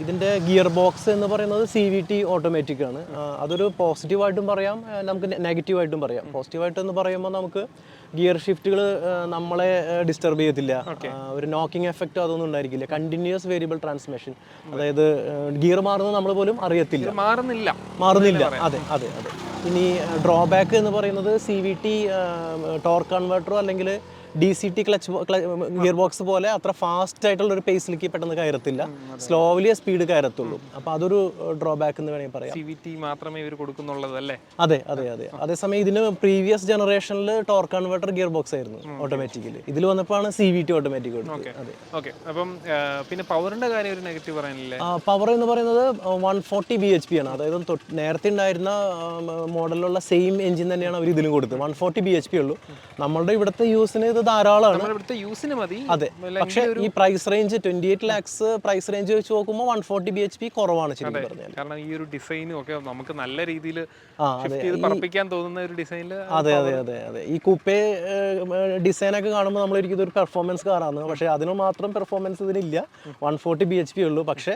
ഇതിൻ്റെ ഗിയർ ബോക്സ് എന്ന് പറയുന്നത് CVT ഓട്ടോമാറ്റിക് ആണ്. അതൊരു പോസിറ്റീവായിട്ടും പറയാം, നമുക്ക് നെഗറ്റീവായിട്ടും പറയാം. പോസിറ്റീവായിട്ടെന്ന് പറയുമ്പോൾ നമുക്ക് ഗിയർ ഷിഫ്റ്റുകൾ നമ്മളെ ഡിസ്റ്റർബ് ചെയ്യത്തില്ല, ഒരു നോക്കിംഗ് എഫക്റ്റോ അതൊന്നും ഉണ്ടായിരിക്കില്ല. കണ്ടിന്യൂസ് വേരിയബിൾ ട്രാൻസ്മിഷൻ, അതായത് ഗിയർ മാറുന്നത് നമ്മൾ പോലും അറിയത്തില്ല, മാറുന്നില്ല. അതെ അതെ അതെ. ഇനി ഡ്രോബാക്ക് എന്ന് പറയുന്നത് CVT ടോർക്ക് കൺവേർട്ടറോ അല്ലെങ്കിൽ DCT ഗിയർ ബോക്സ് പോലെ അത്ര ഫാസ്റ്റ് ആയിട്ടുള്ള ഒരു പേസിലേക്ക് പെട്ടെന്ന് കയറത്തില്ല, സ്ലോലി സ്പീഡ് കയറത്തുള്ളൂ. അപ്പോൾ അതൊരു ഡ്രോബാക്ക് എന്ന് വേണമെങ്കിൽ പറയാം. CVT മാത്രമേ ഇവർ കൊടുക്കുന്നുള്ളൂ അല്ലേ? അതെ അതെ അതെ. അതേസമയം ഇതിന് പ്രീവിയസ് ജനറേഷനിൽ ടോർക്ക് കൺവേർട്ടർ ഗിയർ ബോക്സ് ആയിരുന്നു ഓട്ടോമാറ്റിക്കലി. ഇതിൽ വന്നപ്പോഴാണ് CVT ഓട്ടോമാറ്റിക് കൊടുത്തത്. ഓക്കെ, അപ്പം പിന്നെ പവറിന്റെ കാര്യം ഒരു നെഗറ്റീവ് പറയാനില്ലേ? പവർ എന്ന് പറയുന്നത് 140 bhp ആണ്. അതായത് നേരത്തെ ഉണ്ടായിരുന്ന മോഡലിലുള്ള സെയിം എഞ്ചിൻ തന്നെയാണ് അവർ ഇതിലും കൊടുത്തത്. 140 bhp ഉള്ളൂ. നമ്മളുടെ ഇവിടുത്തെ യൂസിന് ഇത് ധാരാളമാണ്. അതെ, പക്ഷേ ഈ price range 28 lakhs price range വെച്ച് നോക്കുമ്പോൾ 140 bhp കുറവാണ് ശരിക്കും പറഞ്ഞാൽ. കാരണം ഈ ഒരു ഡിസൈനും ഒക്കെ നമുക്ക് നല്ല രീതിയിൽ പറപ്പിക്കാൻ തോന്നുന്ന ഒരു ഡിസൈനിൽ. അതെ അതെ അതെ അതെ. ഈ കൂപ്പേ ഡിസൈനൊക്കെ കാണുമ്പോൾ നമ്മളൊരിക്കും ഇതൊരു പെർഫോമൻസ് കാറാണ്, പക്ഷേ അതിന് മാത്രം പെർഫോമൻസ് ഇതിനില്ല. 140 bhp ഉള്ളൂ. പക്ഷേ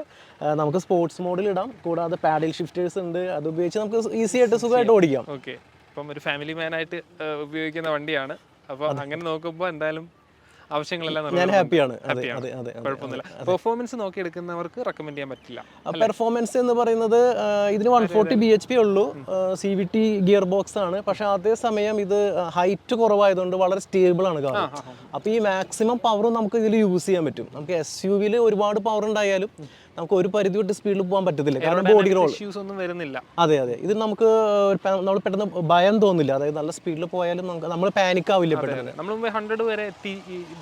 നമുക്ക് സ്പോർട്സ് മോഡിൽ ഇടാം. കൂടാതെ പാഡിൽ ഷിഫ്റ്റേഴ്സ് ഉണ്ട്, അത് ഉപയോഗിച്ച് നമുക്ക് ഈസി ആയിട്ട് സുഖമായിട്ട് ഓടിക്കാം. ഓക്കെ, അപ്പം ഒരു ഫാമിലി മാനായിട്ട് ഉപയോഗിക്കുന്ന വണ്ടിയാണ്. അപ്പോൾ അങ്ങനെ നോക്കുമ്പോൾ എന്തായാലും ആവശ്യങ്ങളെല്ലാം ഞാൻ ഹാപ്പിയാണ്. അതെ അതെ അതെ. കുഴപ്പമൊന്നുമില്ല. പെർഫോമൻസ് നോക്കി എടുക്കുന്നവർക്ക് റെക്കമെൻഡ് ചെയ്യാൻ പറ്റില്ല. പെർഫോമൻസ് എന്ന് പറയുന്നത് ഇതിന് 140 bhp ഉള്ളൂ, CVT ഗിയർ ബോക്സ് ആണ്. പക്ഷെ അതേസമയം ഇത് ഹൈറ്റ് കുറവായതുകൊണ്ട് വളരെ സ്റ്റേബിൾ ആണ് കാർ. അപ്പോൾ ഈ മാക്സിമം പവറും നമുക്ക് ഇതിൽ യൂസ് ചെയ്യാൻ പറ്റും. നമുക്ക് SUV-ൽ ഒരുപാട് പവർ ഉണ്ടായാലും നമുക്ക് ഒരു പരിധി വിട്ട് സ്പീഡിൽ പോകാൻ പറ്റത്തില്ല, കാരണം ബോഡി റോൾ ഇഷ്യൂസ് ഒന്നും വരുന്നില്ല. അതെ അതെ. ഇത് നമുക്ക് നമ്മൾ പെട്ടെന്ന് ഭയം തോന്നില്ല, അതായത് നല്ല സ്പീഡിൽ പോയാലും നമ്മൾ പാനിക് ആവില്ല പെട്ടെന്ന്. നമ്മൾ 100 വരെ എത്തി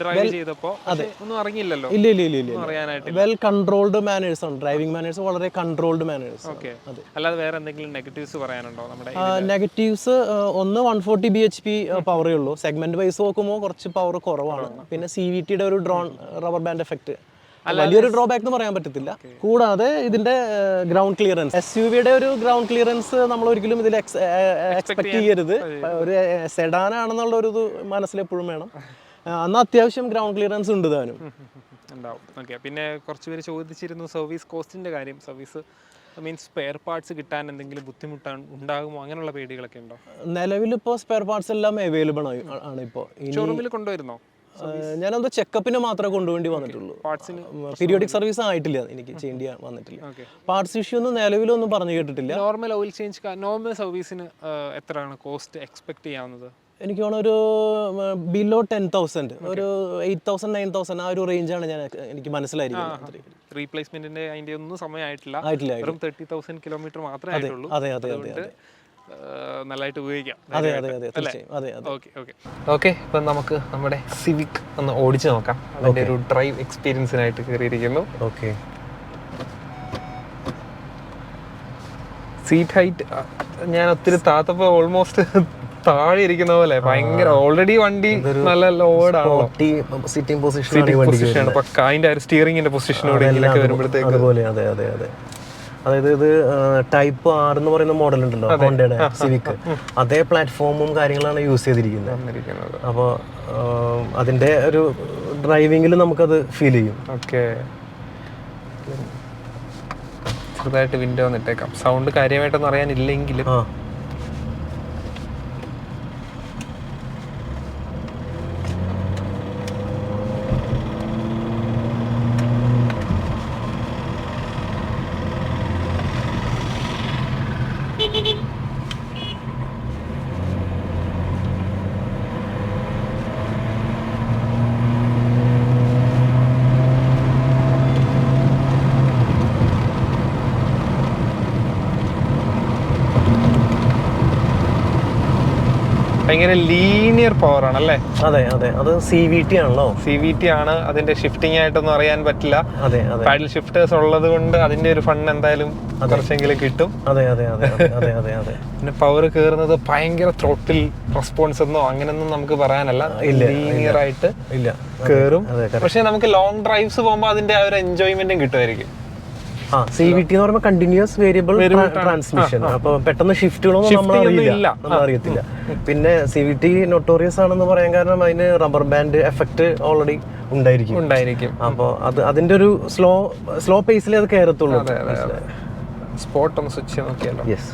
ഡ്രൈവ് ചെയ്തപ്പോൾ ഒന്നും അറിയില്ലല്ലോ. ഇല്ല ഇല്ല ഇല്ല ഇല്ല അറിയാനായിട്ട് വെൽ കൺട്രോൾഡ് മാനേഴ്സ് ആണ്. ഡ്രൈവിംഗ് മാനേഴ്സ് വളരെ കൺട്രോൾഡ് മാനേഴ്സ്. ഓക്കെ. അല്ലാതെ വേറെ എന്തെങ്കിലും നെഗറ്റീവ്സ് പറയാനുണ്ടോ നമ്മുടെ? നെഗറ്റീവ്സ് ഒന്ന് 140 bhp പവറേ ഉള്ളൂ. സെഗ്മെന്റ് വൈസ് നോക്കുമ്പോൾ കുറച്ച് പവർ കുറവാണ്. പിന്നെ CVT-യുടെ ഒരു ഡ്രോൺ റബ്ബർ ബാൻഡ് എഫക്റ്റ് വലിയൊരു ഡ്രോബാക്ക് എന്ന് പറയാൻ പറ്റത്തില്ല. കൂടാതെ ഇതിന്റെ ഗ്രൗണ്ട് ക്ലിയറൻസ്, SUV-യുടെ ഒരു ഗ്രൗണ്ട് ക്ലിയറൻസ് നമ്മൾ ഒരിക്കലും ഇതിൽ എക്സ്പെക്ട് ചെയ്യരുത്. ഒരു സെഡാൻ ആണെന്നുള്ള ഒരു ഇത് മനസ്സിലെപ്പോഴും വേണം. അന്ന് അത്യാവശ്യം ഗ്രൗണ്ട് ക്ലിയറൻസ് ഉണ്ട് താനും ഉണ്ടാവും. ഓക്കെ. പിന്നെ കുറച്ച് പേര് ചോദിച്ചിരുന്നു സർവീസ് കോസ്റ്റിന്റെ കാര്യം. സർവീസ് മീൻസ് സ്പെയർ പാർട്സ് കിട്ടാൻ എന്തെങ്കിലും ഉണ്ടാകുമോ, അങ്ങനെയുള്ള പേടികളൊക്കെ ഉണ്ടോ? നിലവിലിപ്പോൾ സ്പെയർ പാർട്സ് എല്ലാം അവൈലബിൾ ആണ്. ഇപ്പോൾ ഷോറൂമിൽ കൊണ്ടുവരുന്നോ? ഞാനെന്തോ ചെക്കപ്പിന് മാത്രമേ കൊണ്ടുവേണ്ടി വന്നിട്ടുള്ളൂ. പീരിയോഡിക് സർവീസ് ആയിട്ടില്ല, എനിക്ക് ചെയ്യേണ്ടി വന്നിട്ടില്ല. പാർട്സ് ഇഷ്യൂ ഒന്നും നിലവിലൊന്നും പറഞ്ഞു കേട്ടിട്ടില്ല. നോർമൽ ഓയിൽ ചേഞ്ച്, നോർമൽ സർവീസിന് എത്രയാണ് കോസ്റ്റ് എക്സ്പെക്ട് ചെയ്യാവുന്നത്? എനിക്ക് തോന്നുന്നു ഒരു ബിലോ 10,000, ഒരു 8,000 9,000 ആ ഒരു റേഞ്ചാണ് എനിക്ക് മനസ്സിലായിരിക്കുന്നത്. റീപ്ലേസ്മെന്റിന്റെ അതിന്റെ ഒന്നും സമയമായിട്ടില്ല, വെറും 30,000 കിലോമീറ്റർ മാത്രമേ ആയിട്ടുള്ളൂ. അതെ അതെ അതെ. നല്ലതായിട്ട് ഉപയോഗിക്കാം. അതെ അതെ അതെ തീർച്ചയായും. അതെ അതെ. Okay okay okay. ഇപ്പം നമുക്ക് നമ്മുടെ സിവിക് ഒന്ന് ഓടിച്ച് നോക്കാം. അതിൻ്റെ ഒരു ഡ്രൈവ് എക്സ്പീരിയൻസിനായിട്ട് കയറിയിരിക്കുന്നു. ഓക്കെ. സീറ്റ് ഹൈറ്റ് ഞാൻ ഒത്തിരി താത്തപ്പോൾ ഓൾമോസ്റ്റ് താഴെ ഇരിക്കുന്ന പോലെ ഭയങ്കര, ഓൾറെഡി വണ്ടി നല്ല ലോഡാണോ, സിറ്റിംഗ് പൊസിഷൻ പക്ക. അതിന്റെ സ്റ്റിയറിംഗിന്റെ പൊസിഷനോട് ഇങ്ങനെയൊക്കെ വരുമ്പോഴത്തേക്ക് അതുപോലെ. അതെ അതെ അതെ. അതായത് ഇത് ടൈപ്പ് 6 എന്ന് പറയുന്ന മോഡൽ ഉണ്ടല്ലോ ഹോണ്ടയുടെ സിവിക്, അതേ പ്ലാറ്റ്ഫോമും കാര്യങ്ങളാണ് യൂസ് ചെയ്തിരിക്കുന്നത്. അപ്പോൾ അതിന്റെ ഒരു ഡ്രൈവിംഗിൽ നമുക്കത് ഫീൽ ചെയ്യും. ഓക്കെ. ചെറുതായിട്ട് വിൻഡോ വന്നിട്ടേക്കാം, സൗണ്ട് കാര്യമായിട്ടൊന്നും അറിയാനില്ലെങ്കിലും. ഭയങ്കര ലീനിയർ പവർ ആണല്ലേ? അതെ അതെ. അത് CVT ആണല്ലോ. CVT ആണ്. അതിന്റെ ഷിഫ്റ്റിംഗ് ആയിട്ടൊന്നും അറിയാൻ പറ്റില്ല. അതെ അതെ. പാഡൽ ഷിഫ്റ്റേഴ്സ് ഉള്ളത് കൊണ്ട് അതിന്റെ ഒരു ഫണ്ട് എന്തായാലും കുറച്ചെങ്കിലും കിട്ടും. അതെ അതെ അതെ അതെ അതെ അതെ. പിന്നെ പവർ കയറുന്നത് ഭയങ്കര ത്രോട്ടിൽ റെസ്പോൺസ് എന്നോ അങ്ങനെയൊന്നും നമുക്ക് പറയാനല്ല. ലീനിയർ ആയിട്ട് കയറും. പക്ഷെ നമുക്ക് ലോങ് ഡ്രൈവ്സ് പോകുമ്പോൾ അതിന്റെ ആ ഒരു എൻജോയ്മെന്റും കിട്ടുമായിരിക്കും. CVT എന്ന് പറയുമ്പോൾ കണ്ടിന്യൂസ് വേരിയബിൾ ട്രാൻസ്മിഷൻ. അപ്പൊ പെട്ടെന്ന് ഷിഫ്റ്റുകളൊന്നും നമ്മൾ അറിയത്തില്ല. പിന്നെ CVT നൊട്ടോറിയസ് ആണെന്ന് പറയാൻ കാരണം അതിന് റബ്ബർ ബാൻഡ് എഫക്ട് ഓൾറെഡി ഉണ്ടായിരിക്കും. അപ്പോൾ അതിന്റെ ഒരു സ്ലോ പേസിലേ അത് കയറത്തുള്ളൂ. സ്പോട്ട് ഒന്ന് സ്വിച്ച് നോക്കിയാലോ? യെസ്.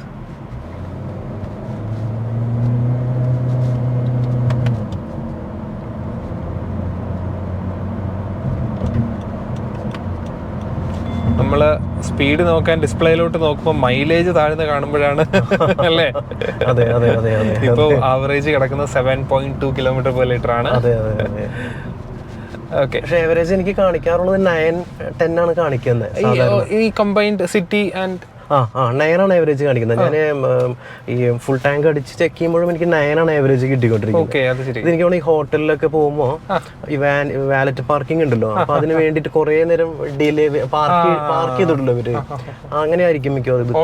നമ്മള് സ്പീഡ് നോക്കാൻ ഡിസ്പ്ലേയിലോട്ട് നോക്കുമ്പോൾ മൈലേജ് താഴ്ന്ന് കാണുമ്പോഴാണ് അല്ലേ? അതെ അതെ അതെ. ഇപ്പൊ ആവറേജ് കിടക്കുന്നത് 7.2 കിലോമീറ്റർ പെർ ലിറ്റർ ആണ്. ഓക്കെ. പക്ഷേ ആവറേജ് എനിക്ക് കാണിക്കാറുള്ളത് 9-10 ആണ് കാണിക്കുന്നത് ഈ കമ്പൈൻഡ് സിറ്റി ആൻഡ് 9 ആണ് ആവറേജ് കാണിക്കുന്നത്. ഞാൻ ഈ ഫുൾ ടാങ്ക് അടിച്ച് ചെക്ക് ചെയ്യുമ്പോഴും എനിക്ക് 9 ആണ് ആവറേജ് കിട്ടിക്കൊണ്ടിരിക്കുന്നത്. ഇത് എനിക്ക് തോന്നുന്നു ഈ ഹോട്ടലിലൊക്കെ പോകുമ്പോൾ ഈ വാലറ്റ് പാർക്കിംഗ് ഉണ്ടല്ലോ, അപ്പൊ അതിന് വേണ്ടിട്ട് കുറെ നേരം ഡിലേ പാർക്ക് ചെയ്തിട്ടുള്ളൂ ഇവര്. അങ്ങനെ ആയിരിക്കും മിക്കവാറും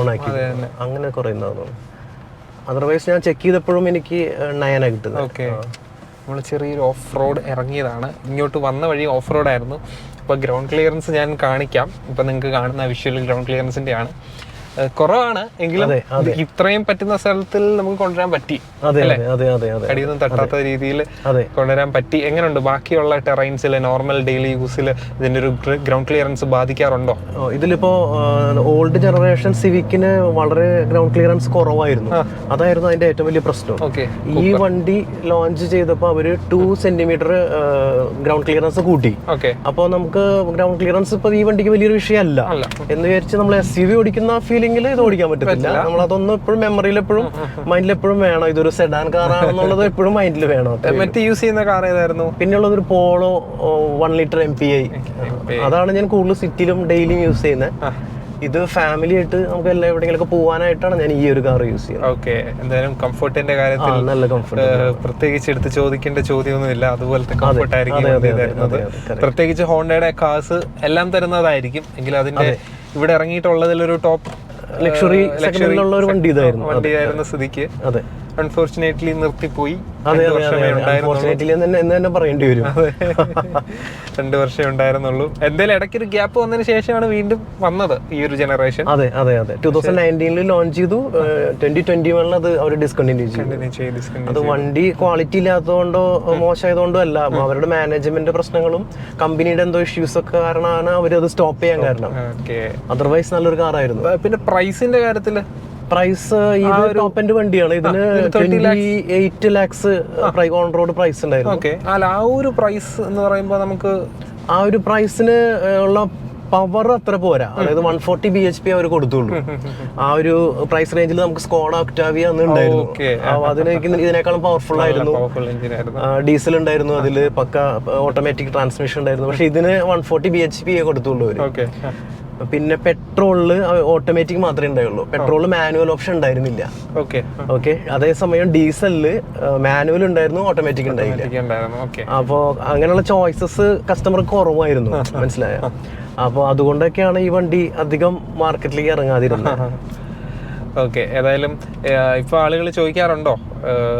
ഓണാക്കി അങ്ങനെ കുറയുന്നതാണ്. അതർവൈസ് ഞാൻ ചെക്ക് ചെയ്തപ്പോഴും എനിക്ക് 9 ആണ് കിട്ടുന്നത്. ഓക്കെ. നമ്മൾ ചെറിയൊരു ഓഫ് റോഡ് ഇറങ്ങിയതാണ്. ഇങ്ങോട്ട് വന്ന വഴി ഓഫ് റോഡായിരുന്നു. ഇപ്പോൾ ഗ്രൗണ്ട് ക്ലിയറൻസ് ഞാൻ കാണിക്കാം. ഇപ്പം നിങ്ങൾക്ക് കാണുന്ന വിഷ്വൽ ഗ്രൗണ്ട് ക്ലിയറൻസിൻ്റെ ആണ്. കുറവാണ് എങ്കിലും ഇത്രയും പറ്റുന്ന സ്ഥലത്തിൽ നമുക്ക് കൊണ്ടുവരാൻ പറ്റി, അടിയൊന്നും തട്ടാത്ത രീതിയിൽ കൊണ്ടുവരാൻ പറ്റി. എങ്ങനെയുണ്ട് ബാക്കിയുള്ള ടെറൈൻസിൽ നോർമൽ ഡെയിലി യൂസിൽ ഇതിന്റെ ഒരു ഗ്രൗണ്ട് ക്ലിയറൻസ് ബാധിക്കാറുണ്ടോ? ഇതിലിപ്പോ ഓൾഡ് ജനറേഷൻ സിവിക്കിന് വളരെ ഗ്രൗണ്ട് ക്ലിയറൻസ് കുറവായിരുന്നു, അതായിരുന്നു അതിന്റെ ഏറ്റവും വലിയ പ്രശ്നം. ഈ വണ്ടി ലോഞ്ച് ചെയ്തപ്പോൾ അവര് 2 സെന്റിമീറ്റർ ഗ്രൗണ്ട് ക്ലിയറൻസ് കൂട്ടി. അപ്പോൾ നമുക്ക് ഗ്രൗണ്ട് ക്ലിയറൻസ് ഇപ്പൊ ഈ വണ്ടിക്ക് വലിയൊരു വിഷയമല്ല എന്ന് വിചാരിച്ച് നമ്മൾ SUV ഓടിക്കുന്ന ഫീലിംഗിൽ ഇത് ഓടിക്കാൻ പറ്റത്തില്ല. നമ്മളതൊന്നും എപ്പോഴും മെമ്മറിയിൽ എപ്പോഴും മൈൻഡിൽ എപ്പോഴും വേണം, ഇതൊരു സെഡാൻ കാറാണെന്നുള്ളത് എപ്പോഴും മൈൻഡിൽ വേണം. മറ്റേ യൂസ് ചെയ്യുന്ന കാർ ഏതായിരുന്നു? പിന്നെയുള്ളത് ഒരു പോളോ 1 ലിറ്റർ MPI, അതാണ് ഞാൻ കൂടുതൽ സിറ്റിയിലും ഡെയിലിയും യൂസ് ചെയ്യുന്നത്. ഇത് ഫാമിലി ആയിട്ട് നമുക്ക് എല്ലാം എവിടെയെങ്കിലും പോകാനായിട്ടാണ് ഞാൻ ഈ ഒരു കാർ യൂസ് ചെയ്യുന്നത്. ഓക്കെ, എന്തായാലും കംഫർട്ടിന്റെ കാര്യത്തിൽ നല്ല കംഫർട്ട്, പ്രത്യേകിച്ച് എടുത്ത് ചോദിക്കേണ്ട ചോദ്യമൊന്നുമില്ല, അതുപോലത്തെ കംഫർട്ട് ആയിരിക്കും. പ്രത്യേകിച്ച് ഹോണ്ടയുടെ കാർസ് എല്ലാം തരുന്നതായിരിക്കും, എങ്കിലും അതിന്റെ ഇവിടെ ഇറങ്ങിയിട്ടുള്ളതിലൊരു ടോപ്പ് ലക്ഷറി സെഗ്മെന്റിലുള്ള ഒരു വണ്ടിയായിരുന്ന സ്ഥിതിക്ക് അൺഫോർച്ചുനേറ്റ്ലി നിർത്തിപ്പോയി. 2 വർഷം ഉണ്ടായിരുന്നുള്ളൂ. എന്തായാലും ഇടയ്ക്കൊരു ഗ്യാപ്പ് വന്നതിന് ശേഷമാണ് വീണ്ടും വന്നത് ഈ ഒരു ജനറേഷൻ. 2019 ലോഞ്ച് ചെയ്തു, 2021 അത് അവർ ഡിസ്കണ്ടിന്യൂ ചെയ്തു. അത് വണ്ടി ക്വാളിറ്റി ഇല്ലാത്തതുകൊണ്ടോ മോശമായതുകൊണ്ടോ അല്ല, അവരുടെ മാനേജ്മെന്റ് പ്രശ്നങ്ങളും കമ്പനിയുടെ എന്തോ ഇഷ്യൂസ് ഒക്കെ കാരണമാണ് അവരത് സ്റ്റോപ്പ് ചെയ്യാൻ കാരണം. അതർവൈസ് നല്ലൊരു കാറായിരുന്നു. പിന്നെ പ്രൈസിന്റെ കാര്യത്തില് പ്രൈസ് ഇത് ടോപ്പ് എൻഡ് വണ്ടിയാണ്, ഇതിന് 28 lakhs ഓൺ റോഡ് പ്രൈസ് ഉണ്ടായിരുന്നു. ആ ഒരു പ്രൈസ് എന്ന് പറയുമ്പോൾ നമുക്ക് ആ ഒരു പ്രൈസിന് ഉള്ള പവർ അത്ര പോരാ, അതായത് 140 bhp അവർ കൊടുത്തുള്ളൂ. ആ ഒരു പ്രൈസ് റേഞ്ചിൽ നമുക്ക് സ്കോഡ ഒക്ടാവിയ ഉണ്ടായിരുന്നു, ഇതിനേക്കാളും പവർഫുൾ ആയിരുന്നു. ഡീസൽ ഉണ്ടായിരുന്നു, അതിൽ പക്ക ഓട്ടോമാറ്റിക് ട്രാൻസ്മിഷൻ ഉണ്ടായിരുന്നു. പക്ഷെ ഇതിന് 140 bhp കൊടുത്തുള്ളൂ അവര്. പിന്നെ പെട്രോളില് ഓട്ടോമാറ്റിക് മാത്രമേ ഉണ്ടായുള്ളൂ, പെട്രോളിൽ മാനുവൽ ഓപ്ഷൻ ഉണ്ടായിരുന്നില്ല. ഓക്കെ, അതേസമയം ഡീസലില് മാനുവൽ ഉണ്ടായിരുന്നു, ഓട്ടോമാറ്റിക് ഉണ്ടായില്ല. അപ്പോ അങ്ങനെയുള്ള ചോയ്സസ് കസ്റ്റമർക്ക് കുറവായിരുന്നു, മനസ്സിലായോ? അപ്പൊ അതുകൊണ്ടൊക്കെയാണ് ഈ വണ്ടി അധികം മാർക്കറ്റിലേക്ക് ഇറങ്ങാതിരുന്നത്. ഓക്കെ, ഏതായാലും ഇപ്പൊ ആളുകൾ ചോദിക്കാറുണ്ടോ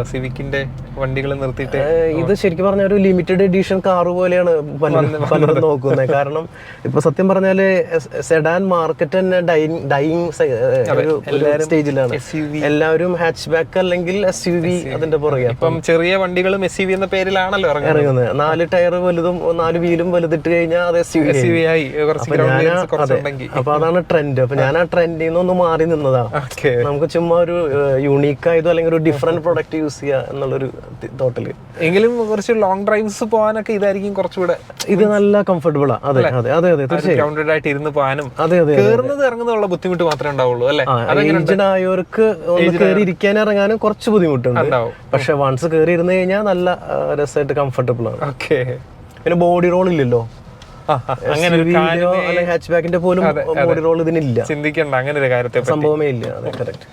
സിവിക്കിന്റെ വണ്ടികൾ നിർത്തിയിട്ട്? ഇത് ശരിക്കും പറഞ്ഞ ഒരു ലിമിറ്റഡ് എഡിഷൻ കാർ പോലെയാണ് പലരും നോക്കുന്നത്. കാരണം ഇപ്പൊ സത്യം പറഞ്ഞാല് സെഡാൻ മാർക്കറ്റ് തന്നെ ഡൈയിങ് സ്റ്റേജിലാണ്. എല്ലാവരും ഹാച്ച് ബാക്ക് അല്ലെങ്കിൽ SUV അതിന്റെ പുറകെ. ഇപ്പം ചെറിയ വണ്ടികളും SUV എന്ന പേരിലാണല്ലോ ഇറങ്ങുന്നത്. 4 ടയർ വലുതും 4 വീലും വലുതിട്ട് കഴിഞ്ഞാൽ അത് SUV ആയി. അപ്പൊ അതാണ് ട്രെൻഡ്. അപ്പൊ ഞാൻ ആ ട്രെൻഡിൽ നിന്നൊന്ന് മാറി നിന്നതാ. നമുക്ക് ചുമ്മാ ഒരു യൂണീക്ക് ആയതോ അല്ലെങ്കിൽ ഒരു ഡിഫറെന്റ് പ്രൊഡക്റ്റ് യൂസ് ചെയ്യുക എന്നുള്ളൊരു തോട്ടല്. എങ്കിലും കുറച്ച് ലോങ് ഡ്രൈവ്സ് പോകാനൊക്കെ ഇതായിരിക്കും കുറച്ചുകൂടെ, ഇത് നല്ല കംഫർട്ടബിൾ ആണ്. അതെ അതെ അതെ അതെ തീർച്ചയായും ഗ്രൗണ്ടഡ് ആയിട്ട് ഇരുന്ന് പോകാനും. അതെ അതെ, കയറുന്നത് ഇറങ്ങുന്നതുള്ള ബുദ്ധിമുട്ട് മാത്രമേ ഉണ്ടാവുള്ളൂ അല്ലേ? ഏജ്ഡ് ആയവർക്ക് കയറി ഇരിക്കാൻ ഇറങ്ങാനും കുറച്ച് ബുദ്ധിമുട്ടുണ്ട്. പക്ഷെ വൺസ് കയറി ഇരുന്ന് കഴിഞ്ഞാൽ നല്ല രസമായിട്ട് കംഫർട്ടബിൾ ആണ്. ഓക്കെ, പിന്നെ ബോഡി റോൾ ഇല്ലല്ലോ, ഹാച്ച് ബാക്കിന്റെ പോലും ബോഡി റോൾ ഇതിനില്ല. ചിന്തിക്കണ്ട അങ്ങനെ ഒരു കാര്യത്തെ സംഭവമേ ഇല്ല. അതെ, കറക്റ്റ്.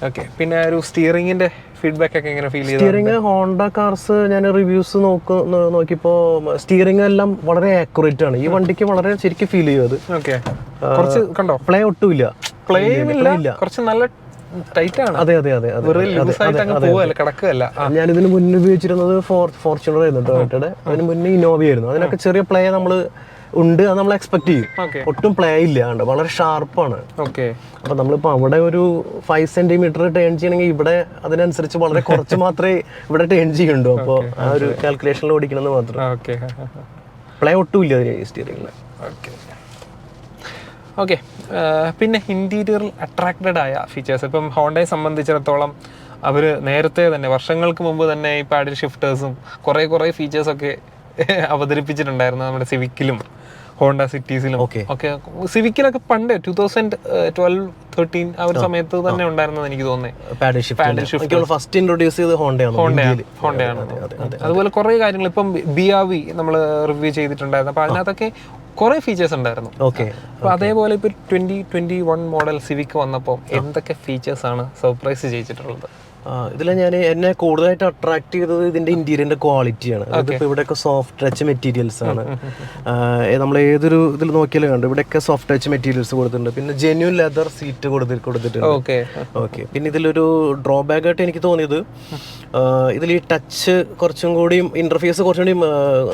ഓക്കെ, പിന്നെ ഒരു സ്റ്റിയറിംഗിന്റെ ഫീഡ്ബാക്ക് ഒക്കെ എങ്ങനെ ഫീൽ ചെയ്തു? സ്റ്റിയറിംഗ് ഹോണ്ട കാർസ് ഞാൻ റിവ്യൂസ് നോക്കിയപ്പോ സ്റ്റിയറിംഗ് എല്ലാം വളരെ ആക്യുറേറ്റ് ആണ്. ഈ വണ്ടിക്ക് വളരെ ശരിക്കും ഫീൽ ചെയ്യും അത്. ഓക്കെ, കുറച്ച് കണ്ടോ പ്ലേ ഒട്ടുമില്ല, പ്ലേ ഇല്ല, കുറച്ച് നല്ല ടൈറ്റ് ആണ്. അതെ അതെ അതെ കിടക്കുകയല്ല. ഞാൻ ഇതിന് മുന്നേ ഉപയോഗിച്ചിരുന്നത് ഫോർച്യൂണർ ആയിരുന്നു, ടൊയോട്ടയുടെ. അതിന് മുന്നേ ഇന്നോവ ആയിരുന്നു. അതിനൊക്കെ ചെറിയ പ്ലേ നമ്മള് ഉണ്ട്, അത് നമ്മൾ എക്സ്പെക്ട് ചെയ്യും. ഒട്ടും പ്ലേ ഇല്ല, വളരെ ഷാർപ്പാണ്. അപ്പൊ നമ്മളിപ്പോ അവിടെ ഒരു 5 സെന്റിമീറ്റർ ടേൺ ചെയ്യണമെങ്കിൽ ഇവിടെ അതിനനുസരിച്ച് വളരെ കുറച്ച് മാത്രമേ ഇവിടെ ടേൺ ചെയ്യുള്ളൂ. അപ്പോൾ ആ ഒരു കാൽക്കുലേഷനിൽ ഓടിക്കണമെന്ന് മാത്രം. പ്ലേ ഒട്ടും ഇല്ല അതിന് സ്റ്റിയറിംഗിൽ. ഓക്കെ, പിന്നെ ഇന്റീരിയറിൽ അട്രാക്റ്റഡ് ആയ ഫീച്ചേഴ്സ് ഇപ്പം ഹോണ്ടയെ സംബന്ധിച്ചിടത്തോളം അവർ നേരത്തെ തന്നെ വർഷങ്ങൾക്ക് മുമ്പ് തന്നെ ഈ പാഡിൽ ഷിഫ്റ്റേഴ്സും കുറേ ഫീച്ചേഴ്സൊക്കെ അവതരിപ്പിച്ചിട്ടുണ്ടായിരുന്നു നമ്മുടെ സിവിക്കിലും ഹോണ്ട സിറ്റീസിലും ഒക്കെ. സിവിക്കിലൊക്കെ പണ്ട് 2012-13 ആ ഒരു സമയത്ത് തന്നെ ഉണ്ടായിരുന്നത് എനിക്ക് തോന്നുന്നത്. ഫസ്റ്റ് ഇൻട്രൊഡ്യൂസ് ചെയ്തത് ഹോണ്ടയാണ്. അതുപോലെ കുറേ കാര്യങ്ങൾ ഇപ്പം BRV നമ്മൾ റിവ്യൂ ചെയ്തിട്ടുണ്ടായിരുന്നു. അപ്പൊ അതിനകത്തൊക്കെ കുറെ ഫീച്ചേഴ്സ് ഉണ്ടായിരുന്നു. അപ്പൊ അതേപോലെ ഇപ്പൊ 2021 മോഡൽ സിവിക്ക് വന്നപ്പോൾ എന്തൊക്കെ ഫീച്ചേഴ്സ് ആണ് സർപ്രൈസ് ചെയ്തിട്ടുള്ളത്? ഇതിൽ എന്നെ കൂടുതലായിട്ട് അട്രാക്ട് ചെയ്തത് ഇതിന്റെ ഇന്റീരിയറിന്റെ ക്വാളിറ്റിയാണ്. അതിപ്പോ ഇവിടെയൊക്കെ സോഫ്റ്റ് ടച്ച് മെറ്റീരിയൽസ് ആണ്. നമ്മൾ ഏതൊരു ഇതിൽ നോക്കിയാലും കണ്ടു ഇവിടെയൊക്കെ സോഫ്റ്റ് ടച്ച് മെറ്റീരിയൽസ് കൊടുത്തിട്ടുണ്ട്. പിന്നെ ജെന്യൂൻ ലെതർ സീറ്റ് കൊടുത്തിട്ടുണ്ട്. ഓക്കെ, പിന്നെ ഇതിലൊരു ഡ്രോബാക്ക് ആയിട്ട് എനിക്ക് തോന്നിയത് ഇതിൽ ഈ ടച്ച് കുറച്ചും കൂടിയും ഇന്റർഫേസ് കുറച്ചും കൂടി